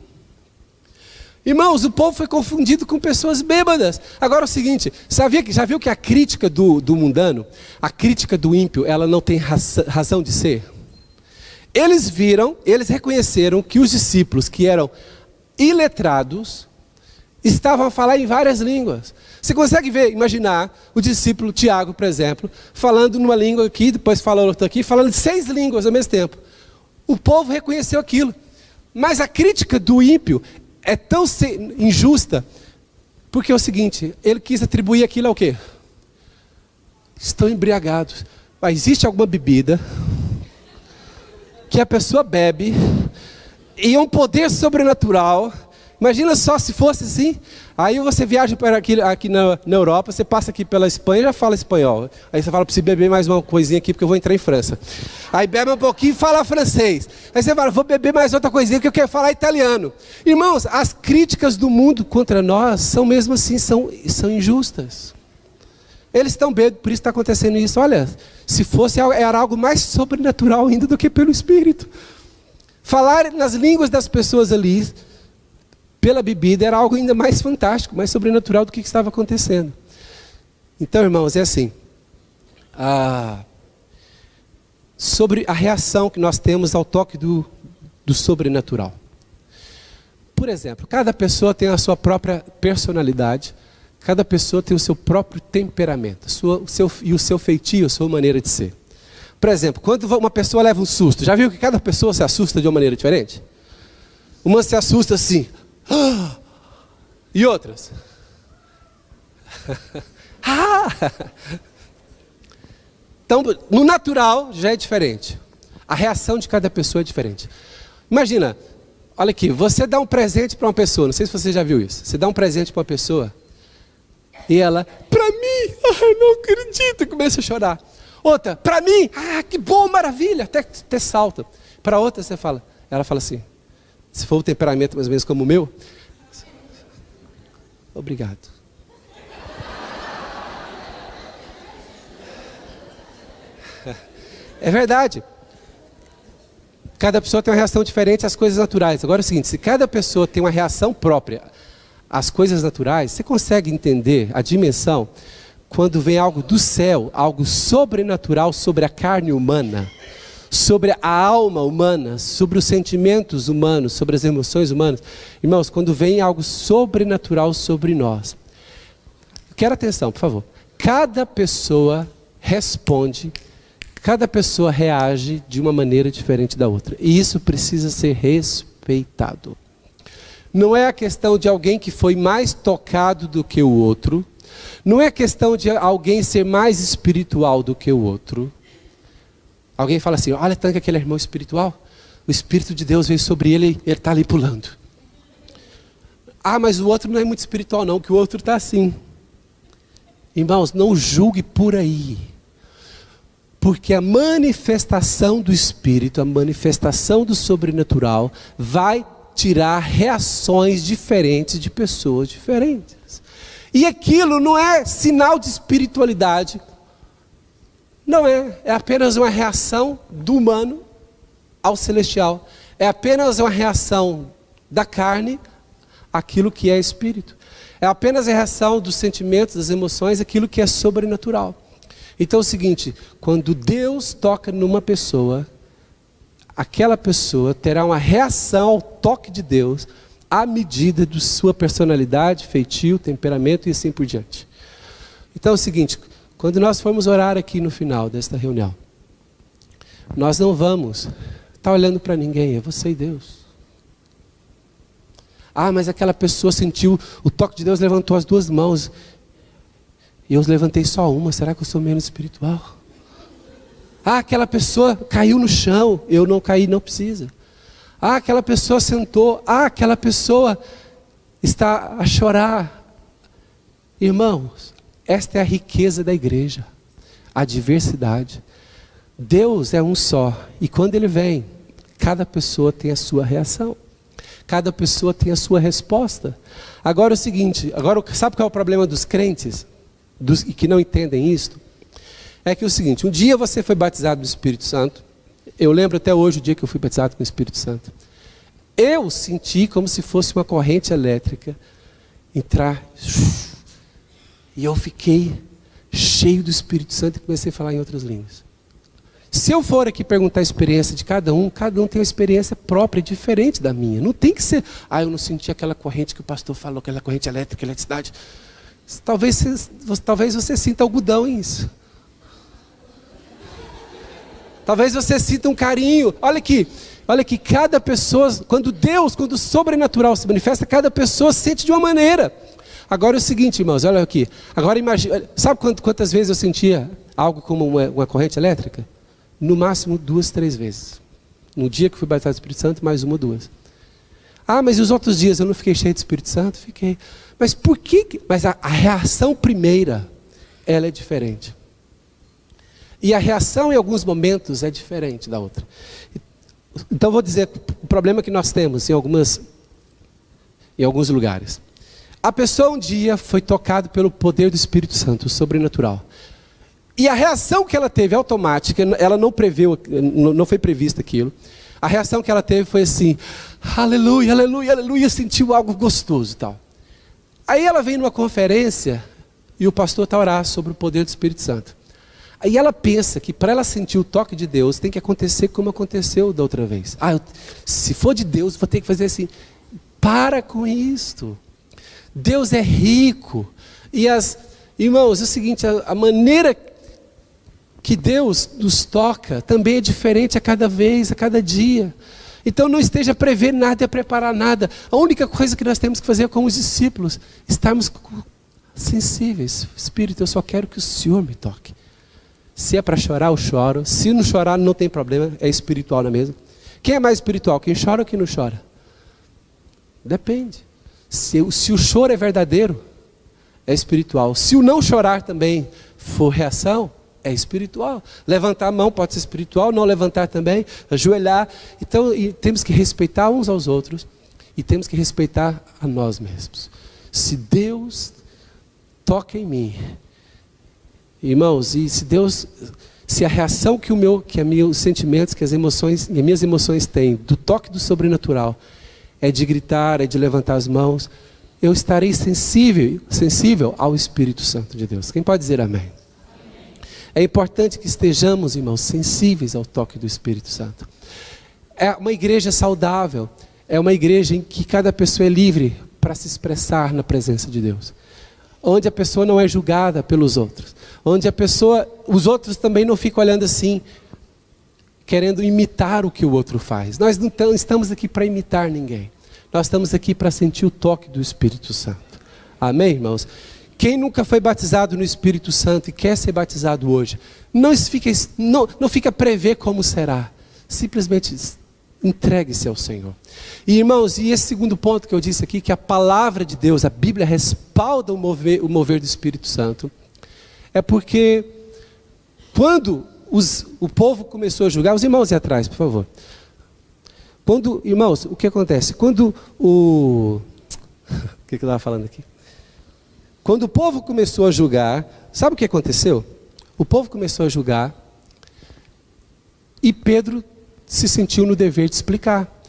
Irmãos, o povo foi confundido com pessoas bêbadas. Agora é o seguinte, já viu que a crítica do mundano, a crítica do ímpio, ela não tem razão de ser? Eles reconheceram que os discípulos que eram iletrados estavam a falar em várias línguas. Você consegue imaginar o discípulo Tiago, por exemplo, falando numa língua aqui, depois falando outra aqui, falando 6 línguas ao mesmo tempo. O povo reconheceu aquilo. Mas a crítica do ímpio é tão injusta, porque é o seguinte, ele quis atribuir aquilo ao quê? Estão embriagados. Mas existe alguma bebida que a pessoa bebe e é um poder sobrenatural. Imagina só se fosse assim. Aí você viaja para aqui na Europa, você passa aqui pela Espanha e já fala espanhol. Aí você fala: preciso beber mais uma coisinha aqui porque eu vou entrar em França. Aí bebe um pouquinho e fala francês. Aí você fala: vou beber mais outra coisinha porque eu quero falar italiano. Irmãos, as críticas do mundo contra nós são mesmo assim, são injustas. Eles estão bêbados, por isso está acontecendo isso. Olha, se fosse, era algo mais sobrenatural ainda do que pelo Espírito. Falar nas línguas das pessoas ali, pela bebida, era algo ainda mais fantástico, mais sobrenatural do que estava acontecendo. Então, irmãos, é assim. Sobre a reação que nós temos ao toque do sobrenatural. Por exemplo, cada pessoa tem a sua própria personalidade, cada pessoa tem o seu próprio temperamento, o seu feitio, a sua maneira de ser. Por exemplo, quando uma pessoa leva um susto, já viu que cada pessoa se assusta de uma maneira diferente? Uma se assusta assim, e outras? Então, no natural já é diferente. A reação de cada pessoa é diferente. Imagina, olha aqui, você dá um presente para uma pessoa, não sei se você já viu isso. Você dá um presente para uma pessoa e ela, para mim, não acredito, começa a chorar. Outra, para mim, que bom, maravilha, até salta. Para outra ela fala assim, se for o temperamento mais ou menos como o meu, obrigado. É verdade. Cada pessoa tem uma reação diferente às coisas naturais. Agora é o seguinte, se cada pessoa tem uma reação própria às coisas naturais, você consegue entender a dimensão quando vem algo do céu, algo sobrenatural sobre a carne humana, sobre a alma humana, sobre os sentimentos humanos, sobre as emoções humanas. Irmãos, quando vem algo sobrenatural sobre nós, quero atenção, por favor. Cada pessoa responde, cada pessoa reage de uma maneira diferente da outra. E isso precisa ser respeitado. Não é a questão de alguém que foi mais tocado do que o outro. Não é questão de alguém ser mais espiritual do que o outro. Alguém fala assim, olha tanto que aquele irmão espiritual, o Espírito de Deus veio sobre ele e ele está ali pulando. Mas o outro não é muito espiritual não, que o outro está assim. Irmãos, não julgue por aí. Porque a manifestação do Espírito, a manifestação do sobrenatural, vai tirar reações diferentes de pessoas diferentes. E aquilo não é sinal de espiritualidade. Não é. É apenas uma reação do humano ao celestial. É apenas uma reação da carne àquilo que é espírito. É apenas a reação dos sentimentos, das emoções, àquilo que é sobrenatural. Então é o seguinte, quando Deus toca numa pessoa, aquela pessoa terá uma reação ao toque de Deus à medida de sua personalidade, feitio, temperamento e assim por diante. Então é o seguinte, quando nós formos orar aqui no final desta reunião, nós não vamos estar olhando para ninguém, é você e Deus. Ah, mas aquela pessoa sentiu o toque de Deus, levantou as duas mãos. E eu levantei só uma, será que eu sou menos espiritual? Ah, aquela pessoa caiu no chão, eu não caí, não precisa. Ah, aquela pessoa sentou, ah, aquela pessoa está a chorar. Irmãos, esta é a riqueza da igreja, a diversidade. Deus é um só, e quando Ele vem, cada pessoa tem a sua reação. Cada pessoa tem a sua resposta. Agora é o seguinte, sabe qual é o problema dos crentes? Que não entendem isto? É que é o seguinte, um dia você foi batizado no Espírito Santo. Eu lembro até hoje o dia que eu fui batizado com o Espírito Santo. Eu senti como se fosse uma corrente elétrica entrar. E eu fiquei cheio do Espírito Santo e comecei a falar em outras línguas. Se eu for aqui perguntar a experiência de cada um tem uma experiência própria, diferente da minha. Não tem que ser, eu não senti aquela corrente que o pastor falou, aquela corrente elétrica, eletricidade. Talvez você sinta algodão em isso. Talvez você sinta um carinho. Olha aqui, cada pessoa, quando o sobrenatural se manifesta, cada pessoa sente de uma maneira. Agora é o seguinte, irmãos, olha aqui. Agora imagina, sabe quantas vezes eu sentia algo como uma corrente elétrica? No máximo 2, 3 vezes. No dia que fui batizado do Espírito Santo, mais 1 ou 2. Ah, mas e os outros dias eu não fiquei cheio do Espírito Santo? Fiquei. Mas por que? Mas a reação primeira, ela é diferente. E a reação em alguns momentos é diferente da outra. Então vou dizer o problema que nós temos em alguns lugares. A pessoa um dia foi tocada pelo poder do Espírito Santo, o sobrenatural. E a reação que ela teve automática, ela não preveu, não foi prevista aquilo. A reação que ela teve foi assim, aleluia, aleluia, aleluia, sentiu algo gostoso e tal. Aí ela vem numa conferência e o pastor está a orar sobre o poder do Espírito Santo. Aí ela pensa que para ela sentir o toque de Deus tem que acontecer como aconteceu da outra vez. Se for de Deus, vou ter que fazer assim. Para com isto. Deus é rico. Irmãos, é o seguinte, a maneira que Deus nos toca também é diferente a cada vez, a cada dia. Então não esteja a prever nada e a preparar nada. A única coisa que nós temos que fazer com os discípulos, estarmos sensíveis. Espírito, eu só quero que o Senhor me toque. Se é para chorar, eu choro. Se não chorar, não tem problema, é espiritual, não é mesmo? Quem é mais espiritual, quem chora ou quem não chora? Depende. Se o choro é verdadeiro, é espiritual. Se o não chorar também for reação, é espiritual. Levantar a mão pode ser espiritual, não levantar também, ajoelhar. Então, temos que respeitar uns aos outros e temos que respeitar a nós mesmos. Se Deus toca em mim, irmãos, e se a reação que os sentimentos, que as minhas emoções têm, do toque do sobrenatural, é de gritar, é de levantar as mãos, eu estarei sensível ao Espírito Santo de Deus. Quem pode dizer amém? É importante que estejamos, irmãos, sensíveis ao toque do Espírito Santo. É uma igreja saudável, é uma igreja em que cada pessoa é livre para se expressar na presença de Deus. Onde a pessoa não é julgada pelos outros. Onde os outros também não ficam olhando assim, querendo imitar o que o outro faz. Nós não estamos aqui para imitar ninguém. Nós estamos aqui para sentir o toque do Espírito Santo. Amém, irmãos? Quem nunca foi batizado no Espírito Santo e quer ser batizado hoje, não fica a prever como será. Simplesmente entregue-se ao Senhor. E irmãos, e esse segundo ponto que eu disse aqui, que a palavra de Deus, a Bíblia respalda o mover do Espírito Santo, é porque quando o povo começou a julgar, os irmãos aí atrás, por favor. Irmãos, o que acontece? Quando o que eu estava falando aqui? Quando o povo começou a julgar, sabe o que aconteceu? O povo começou a julgar e Pedro se sentiu no dever de explicar.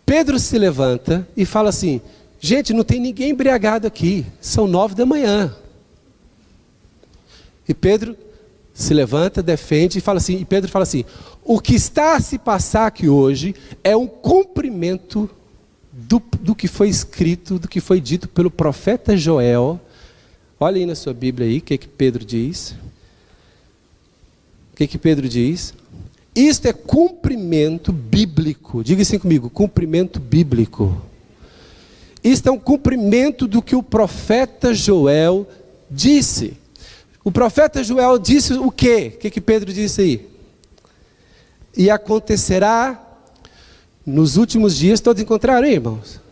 Pedro se levanta e fala assim, gente, não tem ninguém embriagado aqui, são 9 da manhã. E Pedro se levanta, defende e fala assim, Pedro fala assim, o que está a se passar aqui hoje é um cumprimento do que foi escrito, do que foi dito pelo profeta Joel. Olha aí na sua Bíblia aí, o que Pedro diz. O que Pedro diz? Isto é cumprimento bíblico. Diga assim comigo, cumprimento bíblico. Isto é um cumprimento do que o profeta Joel disse. O profeta Joel disse o quê? O que Pedro disse aí? E acontecerá nos últimos dias, todos encontraram aí, irmãos?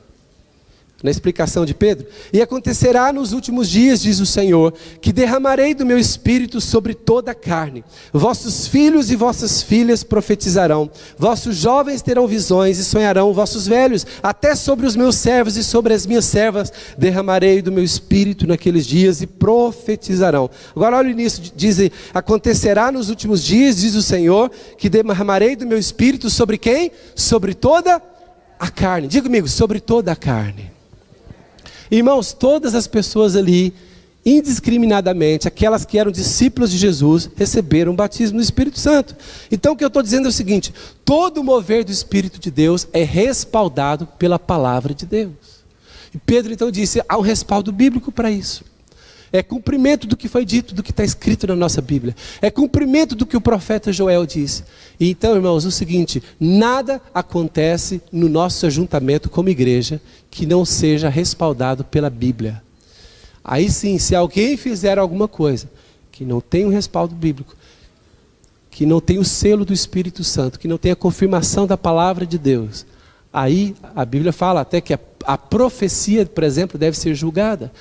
Na explicação de Pedro. E acontecerá nos últimos dias, diz o Senhor, que derramarei do meu espírito sobre toda a carne. Vossos filhos e vossas filhas profetizarão. Vossos jovens terão visões e sonharão. Vossos velhos, até sobre os meus servos e sobre as minhas servas, derramarei do meu espírito naqueles dias e profetizarão. Agora olha o início, diz: acontecerá nos últimos dias, diz o Senhor, que derramarei do meu espírito sobre quem? Sobre toda a carne. Diga comigo, sobre toda a carne. Irmãos, todas as pessoas ali, indiscriminadamente, aquelas que eram discípulos de Jesus, receberam o batismo do Espírito Santo. Então o que eu estou dizendo é o seguinte: todo o mover do Espírito de Deus é respaldado pela palavra de Deus. E Pedro então disse, há um respaldo bíblico para isso. É cumprimento do que foi dito, do que está escrito na nossa Bíblia. É cumprimento do que o profeta Joel disse. E então, irmãos, o seguinte: nada acontece no nosso ajuntamento como igreja que não seja respaldado pela Bíblia. Aí sim, se alguém fizer alguma coisa que não tem um respaldo bíblico, que não tem o selo do Espírito Santo, que não tem a confirmação da palavra de Deus, aí a Bíblia fala até que a profecia, por exemplo, deve ser julgada.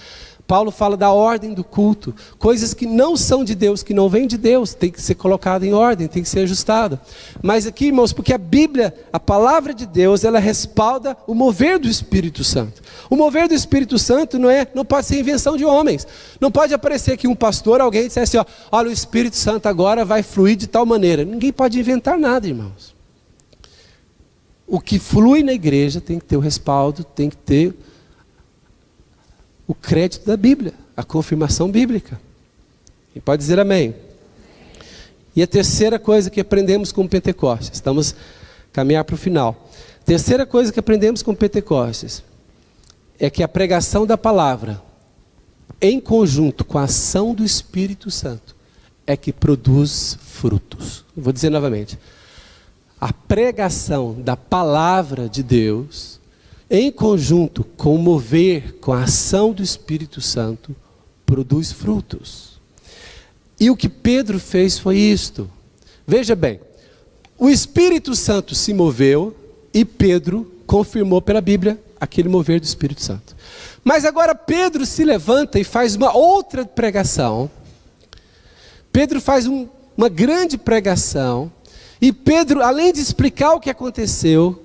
Paulo fala da ordem do culto, coisas que não são de Deus, que não vêm de Deus, tem que ser colocado em ordem, tem que ser ajustado. Mas aqui, irmãos, porque a Bíblia, a palavra de Deus, ela respalda o mover do Espírito Santo. O mover do Espírito Santo não pode ser invenção de homens. Não pode aparecer aqui um pastor, alguém dissesse, olha, o Espírito Santo agora vai fluir de tal maneira. Ninguém pode inventar nada, irmãos. O que flui na igreja tem que ter o respaldo, tem que ter o crédito da Bíblia, a confirmação bíblica. E pode dizer amém? E a terceira coisa que aprendemos com Pentecostes, estamos a caminhar para o final. Terceira coisa que aprendemos com Pentecostes é que a pregação da palavra, em conjunto com a ação do Espírito Santo, é que produz frutos. Eu vou dizer novamente. A pregação da palavra de Deus, em conjunto com o mover, com a ação do Espírito Santo, produz frutos. E o que Pedro fez foi isto. Veja bem, o Espírito Santo se moveu e Pedro confirmou pela Bíblia aquele mover do Espírito Santo. Mas agora Pedro se levanta e faz uma outra pregação. Pedro faz uma grande pregação. E Pedro, além de explicar o que aconteceu,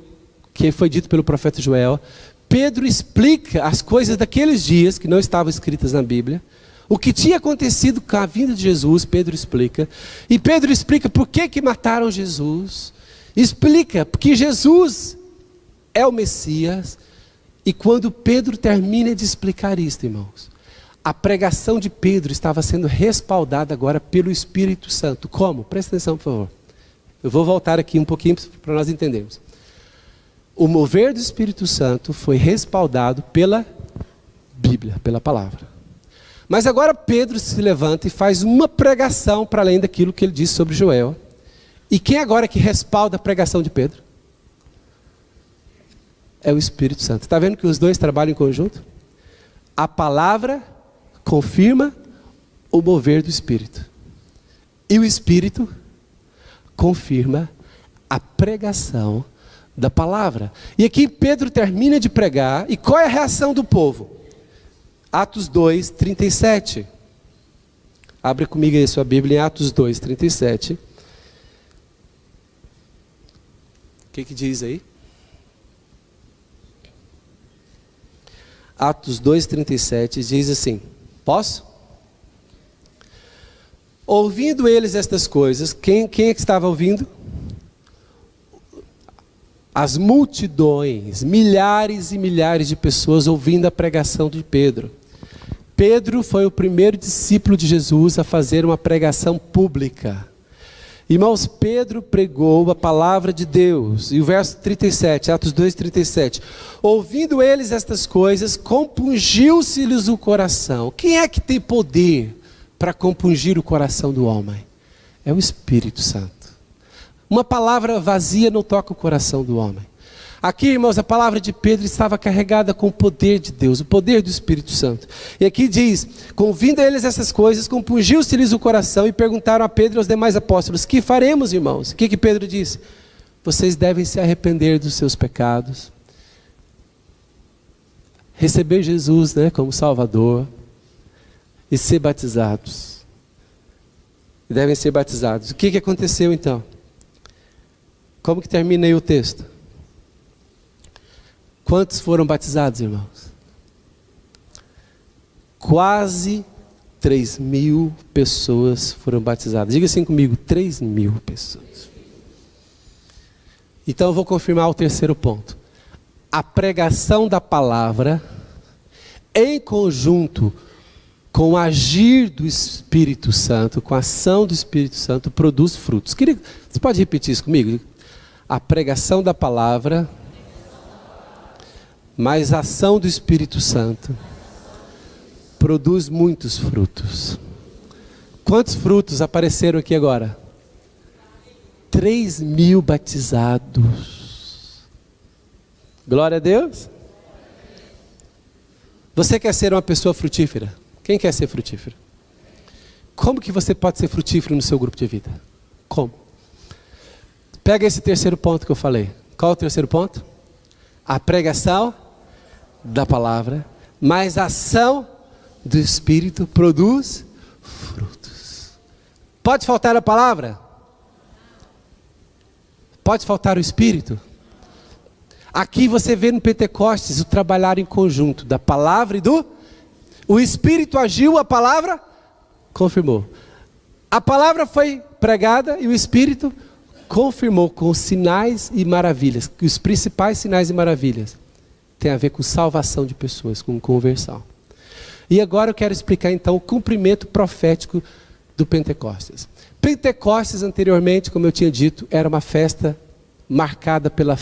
que foi dito pelo profeta Joel, Pedro explica as coisas daqueles dias que não estavam escritas na Bíblia. O que tinha acontecido com a vinda de Jesus, Pedro explica. E Pedro explica por que mataram Jesus. Explica porque Jesus é o Messias. E quando Pedro termina de explicar isto, irmãos, a pregação de Pedro estava sendo respaldada agora pelo Espírito Santo. Como? Presta atenção, por favor. Eu vou voltar aqui um pouquinho para nós entendermos. O mover do Espírito Santo foi respaldado pela Bíblia, pela palavra. Mas agora Pedro se levanta e faz uma pregação para além daquilo que ele disse sobre Joel. E quem agora que respalda a pregação de Pedro? É o Espírito Santo. Está vendo que os dois trabalham em conjunto? A palavra confirma o mover do Espírito. E o Espírito confirma a pregação da palavra. E aqui Pedro termina de pregar, e qual é a reação do povo? Atos 2, 37. Abre comigo aí sua Bíblia em Atos 2, 37. O que diz aí? Atos 2, 37 diz assim, posso? Ouvindo eles estas coisas, quem é que estava ouvindo? As multidões, milhares e milhares de pessoas ouvindo a pregação de Pedro. Pedro foi o primeiro discípulo de Jesus a fazer uma pregação pública. Irmãos, Pedro pregou a palavra de Deus. E o verso 37, Atos 2, 37. Ouvindo eles estas coisas, compungiu-se-lhes o coração. Quem é que tem poder para compungir o coração do homem? É o Espírito Santo. Uma palavra vazia não toca o coração do homem. Aqui, irmãos, a palavra de Pedro estava carregada com o poder de Deus, o poder do Espírito Santo. E aqui diz: convindo a eles essas coisas, compungiu-se-lhes o coração e perguntaram a Pedro e aos demais apóstolos: que faremos, irmãos? O que Pedro disse? Vocês devem se arrepender dos seus pecados, receber Jesus, como Salvador e ser batizados. Devem ser batizados. O que aconteceu então? Como que termina aí o texto? Quantos foram batizados, irmãos? Quase 3.000 pessoas foram batizadas. Diga assim comigo, 3.000 pessoas. Então eu vou confirmar o terceiro ponto. A pregação da palavra, em conjunto com o agir do Espírito Santo, com a ação do Espírito Santo, produz frutos. Você pode repetir isso comigo? A pregação da palavra, mais a ação do Espírito Santo, produz muitos frutos. Quantos frutos apareceram aqui agora? 3.000 batizados. Glória a Deus. Você quer ser uma pessoa frutífera? Quem quer ser frutífero? Como que você pode ser frutífero no seu grupo de vida? Como? Pega esse terceiro ponto que eu falei. Qual é o terceiro ponto? A pregação da palavra, mais a ação do Espírito produz frutos. Pode faltar a palavra? Pode faltar o Espírito? Aqui você vê no Pentecostes o trabalhar em conjunto da palavra e do... O Espírito agiu, a palavra confirmou. A palavra foi pregada e o Espírito confirmou com sinais e maravilhas. Os principais sinais e maravilhas tem a ver com salvação de pessoas, com conversão. E agora eu quero explicar então o cumprimento profético do Pentecostes. Pentecostes anteriormente, como eu tinha dito, era uma festa marcada pelo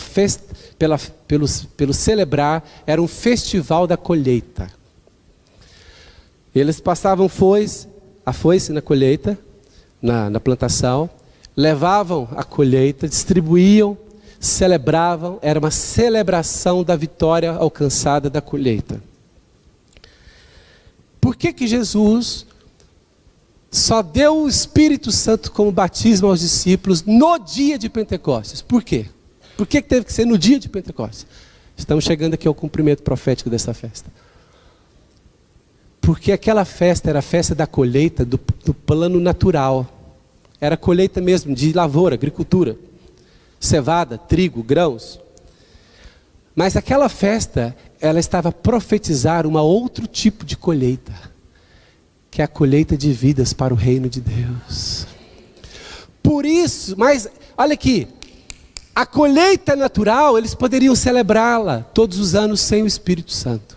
celebrar, era um festival da colheita. Eles passavam a foice na colheita, na plantação, levavam a colheita, distribuíam, celebravam, era uma celebração da vitória alcançada da colheita. Por que Jesus só deu o Espírito Santo como batismo aos discípulos no dia de Pentecostes? Por quê? Por que teve que ser no dia de Pentecostes? Estamos chegando aqui ao cumprimento profético dessa festa. Porque aquela festa era a festa da colheita do plano natural. Era colheita mesmo, de lavoura, agricultura. Cevada, trigo, grãos. Mas aquela festa, ela estava a profetizar um outro tipo de colheita, que é a colheita de vidas para o reino de Deus. Por isso, mas olha aqui, a colheita natural, eles poderiam celebrá-la todos os anos sem o Espírito Santo.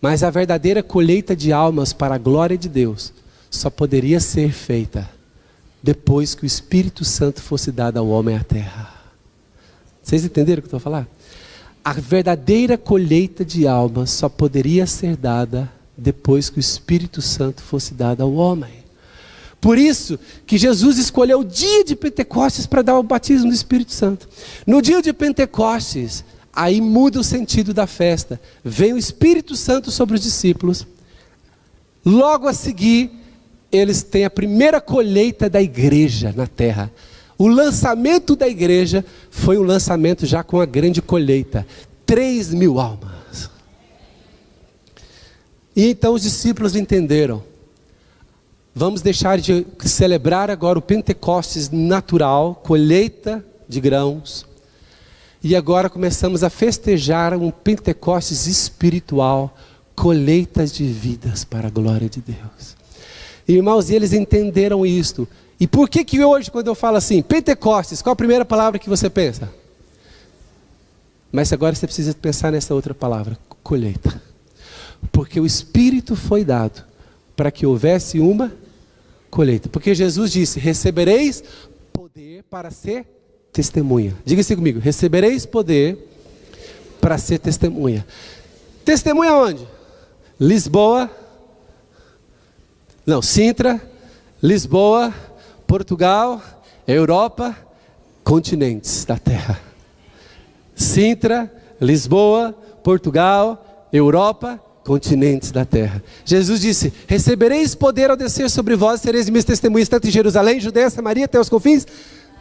Mas a verdadeira colheita de almas para a glória de Deus só poderia ser feita depois que o Espírito Santo fosse dado ao homem à terra. Vocês entenderam o que eu estou a falar? A verdadeira colheita de almas só poderia ser dada depois que o Espírito Santo fosse dado ao homem. Por isso que Jesus escolheu o dia de Pentecostes para dar o batismo do Espírito Santo. No dia de Pentecostes, aí muda o sentido da festa. Vem o Espírito Santo sobre os discípulos. Logo a seguir, eles têm a primeira colheita da igreja na terra. O lançamento da igreja foi um lançamento já com a grande colheita. 3.000 almas. E então os discípulos entenderam. Vamos deixar de celebrar agora o Pentecostes natural, colheita de grãos. E agora começamos a festejar um Pentecostes espiritual, colheitas de vidas para a glória de Deus. Irmãos, e eles entenderam isto. E por que hoje, quando eu falo assim, Pentecostes, qual a primeira palavra que você pensa? Mas agora você precisa pensar nessa outra palavra, colheita. Porque o Espírito foi dado para que houvesse uma colheita. Porque Jesus disse, recebereis poder para ser testemunha. Diga assim comigo, recebereis poder para ser testemunha. Testemunha onde? Sintra, Lisboa, Portugal, Europa, continentes da terra. Sintra, Lisboa, Portugal, Europa, continentes da terra. Jesus disse: recebereis poder ao descer sobre vós, sereis minhas testemunhas, tanto em Jerusalém, Judeia, Samaria, até os confins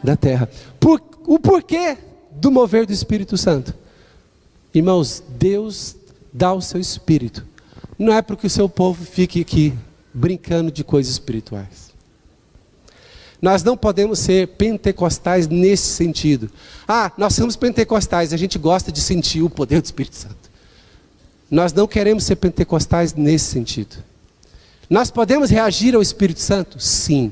da terra. O porquê do mover do Espírito Santo? Irmãos, Deus dá o seu Espírito. Não é para que o seu povo fique aqui brincando de coisas espirituais. Nós não podemos ser pentecostais nesse sentido. Nós somos pentecostais, a gente gosta de sentir o poder do Espírito Santo. Nós não queremos ser pentecostais nesse sentido. Nós podemos reagir ao Espírito Santo? Sim.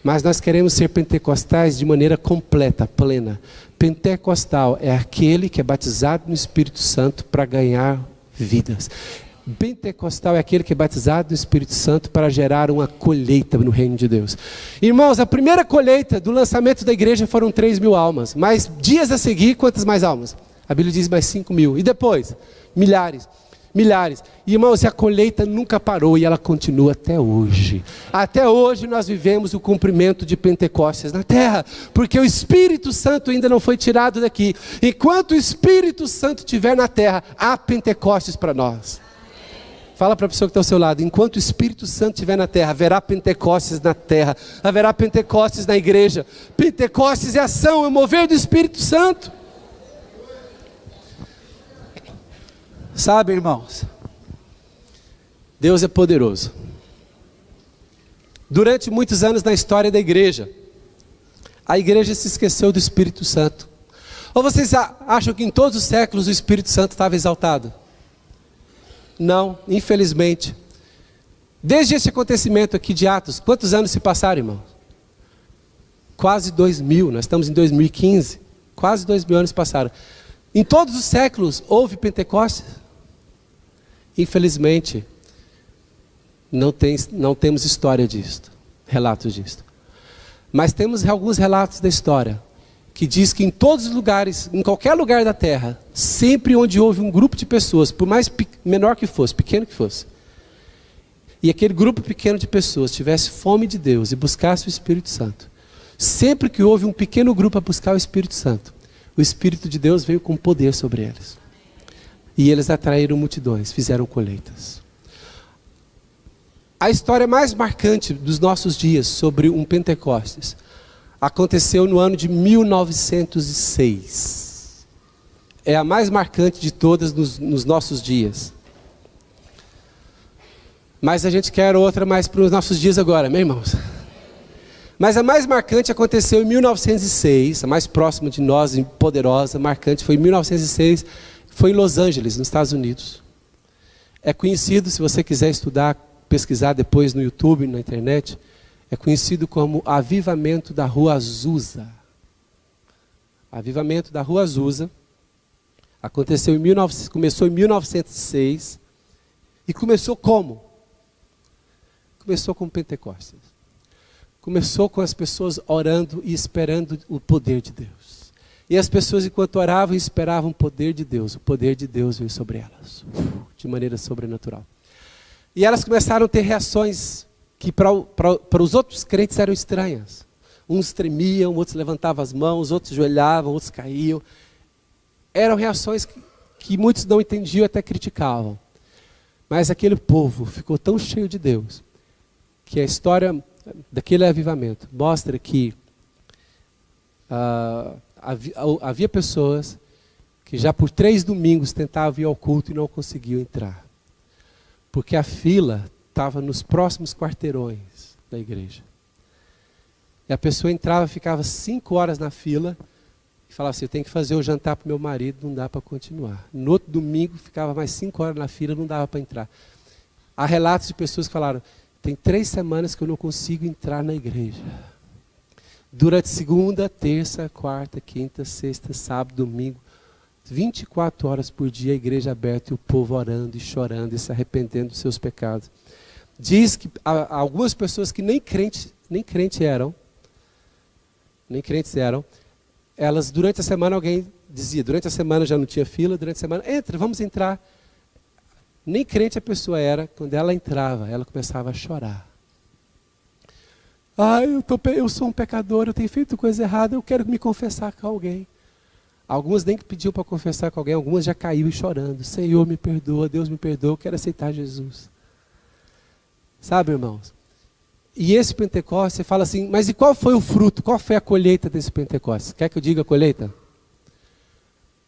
Mas nós queremos ser pentecostais de maneira completa, plena. Pentecostal é aquele que é batizado no Espírito Santo para ganhar vidas. Pentecostal é aquele que é batizado no Espírito Santo para gerar uma colheita no reino de Deus. Irmãos, a primeira colheita do lançamento da igreja foram 3.000 almas. Mas dias a seguir, quantas mais almas? A Bíblia diz mais 5.000. E depois? Milhares. E, irmãos, a colheita nunca parou e ela continua até hoje. Até hoje nós vivemos o cumprimento de Pentecostes na terra, porque o Espírito Santo ainda não foi tirado daqui. Enquanto o Espírito Santo estiver na terra, há Pentecostes para nós. Fala para a pessoa que está ao seu lado: enquanto o Espírito Santo estiver na terra, haverá Pentecostes na terra, haverá Pentecostes na igreja. Pentecostes é ação, é mover do Espírito Santo. Sabe, irmãos, Deus é poderoso. Durante muitos anos na história da igreja, a igreja se esqueceu do Espírito Santo. Ou vocês acham que em todos os séculos o Espírito Santo estava exaltado? Não, infelizmente. Desde esse acontecimento aqui de Atos, quantos anos se passaram, irmãos? Quase 2.000, nós estamos em 2015. Quase 2.000 anos passaram. Em todos os séculos houve Pentecostes? Infelizmente, não temos história disto, relatos disto. Mas temos alguns relatos da história, que diz que em todos os lugares, em qualquer lugar da terra, sempre onde houve um grupo de pessoas, por mais menor que fosse, pequeno que fosse, e aquele grupo pequeno de pessoas tivesse fome de Deus e buscasse o Espírito Santo, sempre que houve um pequeno grupo a buscar o Espírito Santo, o Espírito de Deus veio com poder sobre eles. E eles atraíram multidões, fizeram colheitas. A história mais marcante dos nossos dias sobre um Pentecostes aconteceu no ano de 1906. É a mais marcante de todas nos nossos dias. Mas a gente quer outra mais para os nossos dias agora, meus irmãos. Mas a mais marcante aconteceu em 1906, a mais próxima de nós, poderosa, marcante, foi em 1906, foi em Los Angeles, nos Estados Unidos. É conhecido, se você quiser estudar, pesquisar depois no YouTube, na internet, é conhecido como Avivamento da Rua Azusa. Avivamento da Rua Azusa aconteceu começou em 1906 e começou como? Começou com Pentecostes. Começou com as pessoas orando e esperando o poder de Deus. E as pessoas, enquanto oravam e esperavam o poder de Deus veio sobre elas, de maneira sobrenatural. E elas começaram a ter reações que para os outros crentes eram estranhas. Uns tremiam, outros levantavam as mãos, outros ajoelhavam, outros caíam. Eram reações que muitos não entendiam e até criticavam. Mas aquele povo ficou tão cheio de Deus, que a história daquele avivamento mostra que havia pessoas que já por 3 domingos tentavam ir ao culto e não conseguiam entrar. Porque a fila estava nos próximos quarteirões da igreja. E a pessoa entrava, ficava 5 horas na fila e falava assim: eu tenho que fazer o jantar para o meu marido, não dá para continuar. No outro domingo ficava mais 5 horas na fila, não dava para entrar. Há relatos de pessoas que falaram: tem 3 semanas que eu não consigo entrar na igreja. Durante segunda, terça, quarta, quinta, sexta, sábado, domingo, 24 horas por dia a igreja aberta e o povo orando e chorando e se arrependendo dos seus pecados. Diz que há algumas pessoas que nem crentes eram, elas durante a semana, alguém dizia, durante a semana já não tinha fila, durante a semana, entra, vamos entrar. Nem crente a pessoa era, quando ela entrava, ela começava a chorar. Eu sou um pecador, eu tenho feito coisa errada, eu quero me confessar com alguém. Algumas nem pediu para confessar com alguém, algumas já caiu e chorando. Senhor, me perdoa, Deus me perdoa, eu quero aceitar Jesus. Sabe, irmãos? E esse Pentecostes, você fala assim, mas e qual foi o fruto? Qual foi a colheita desse Pentecostes? Quer que eu diga a colheita?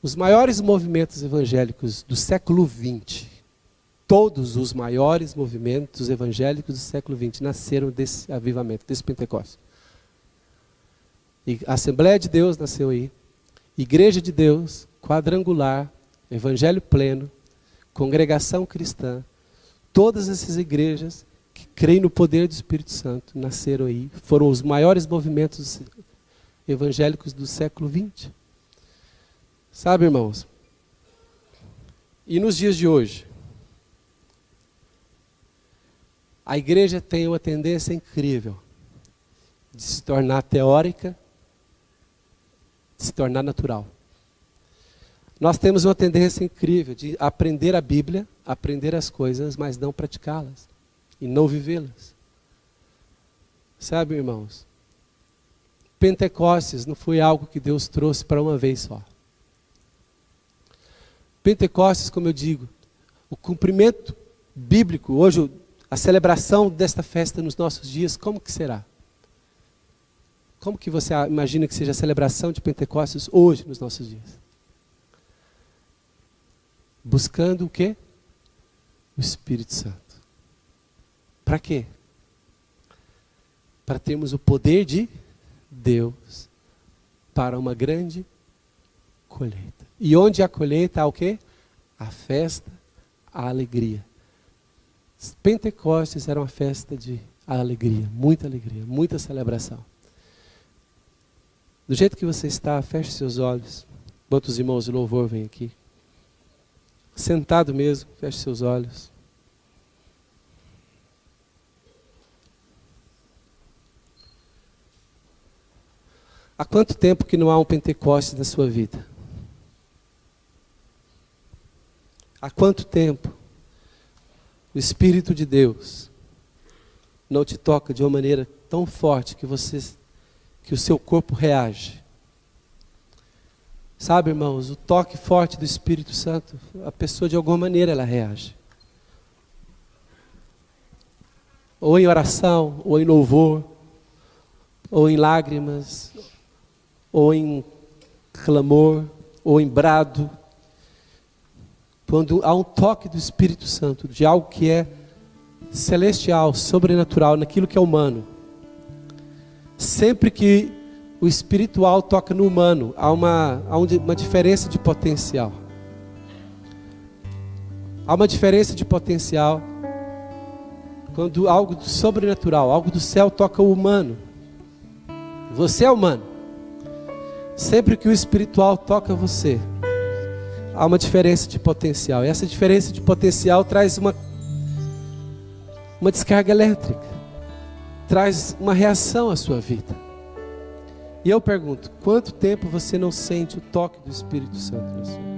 Os maiores movimentos evangélicos do século XX, todos os maiores movimentos evangélicos do século XX nasceram desse avivamento, desse Pentecostes. E a Assembleia de Deus nasceu aí, Igreja de Deus, Quadrangular, Evangelho Pleno, Congregação Cristã, todas essas igrejas que creem no poder do Espírito Santo nasceram aí, foram os maiores movimentos evangélicos do século XX. Sabe, irmãos? E nos dias de hoje, a igreja tem uma tendência incrível de se tornar teórica, de se tornar natural. Nós temos uma tendência incrível de aprender a Bíblia, aprender as coisas, mas não praticá-las e não vivê-las. Sabe, irmãos? Pentecostes não foi algo que Deus trouxe para uma vez só. Pentecostes, como eu digo, o cumprimento bíblico, hoje a celebração desta festa nos nossos dias, como que será? Como que você imagina que seja a celebração de Pentecostes hoje nos nossos dias? Buscando o quê? O Espírito Santo. Para quê? Para termos o poder de Deus para uma grande colheita. E onde a colheita há o quê? A festa, a alegria. Pentecostes era uma festa de alegria, muita celebração. Do jeito que você está, feche seus olhos. Enquanto os irmãos de louvor vêm aqui. Sentado mesmo, feche seus olhos. Há quanto tempo que não há um Pentecostes na sua vida? Há quanto tempo o Espírito de Deus não te toca de uma maneira tão forte que o seu corpo reage? Sabe, irmãos, o toque forte do Espírito Santo, a pessoa de alguma maneira ela reage. Ou em oração, ou em louvor, ou em lágrimas, ou em clamor, ou em brado. Quando há um toque do Espírito Santo, de algo que é celestial, sobrenatural, naquilo que é humano. Sempre que o espiritual toca no humano, há uma diferença de potencial. Há uma diferença de potencial quando algo sobrenatural, algo do céu toca o humano. Você é humano. Sempre que o espiritual toca você, há uma diferença de potencial. E essa diferença de potencial traz uma descarga elétrica. Traz uma reação à sua vida. E eu pergunto, quanto tempo você não sente o toque do Espírito Santo na sua vida?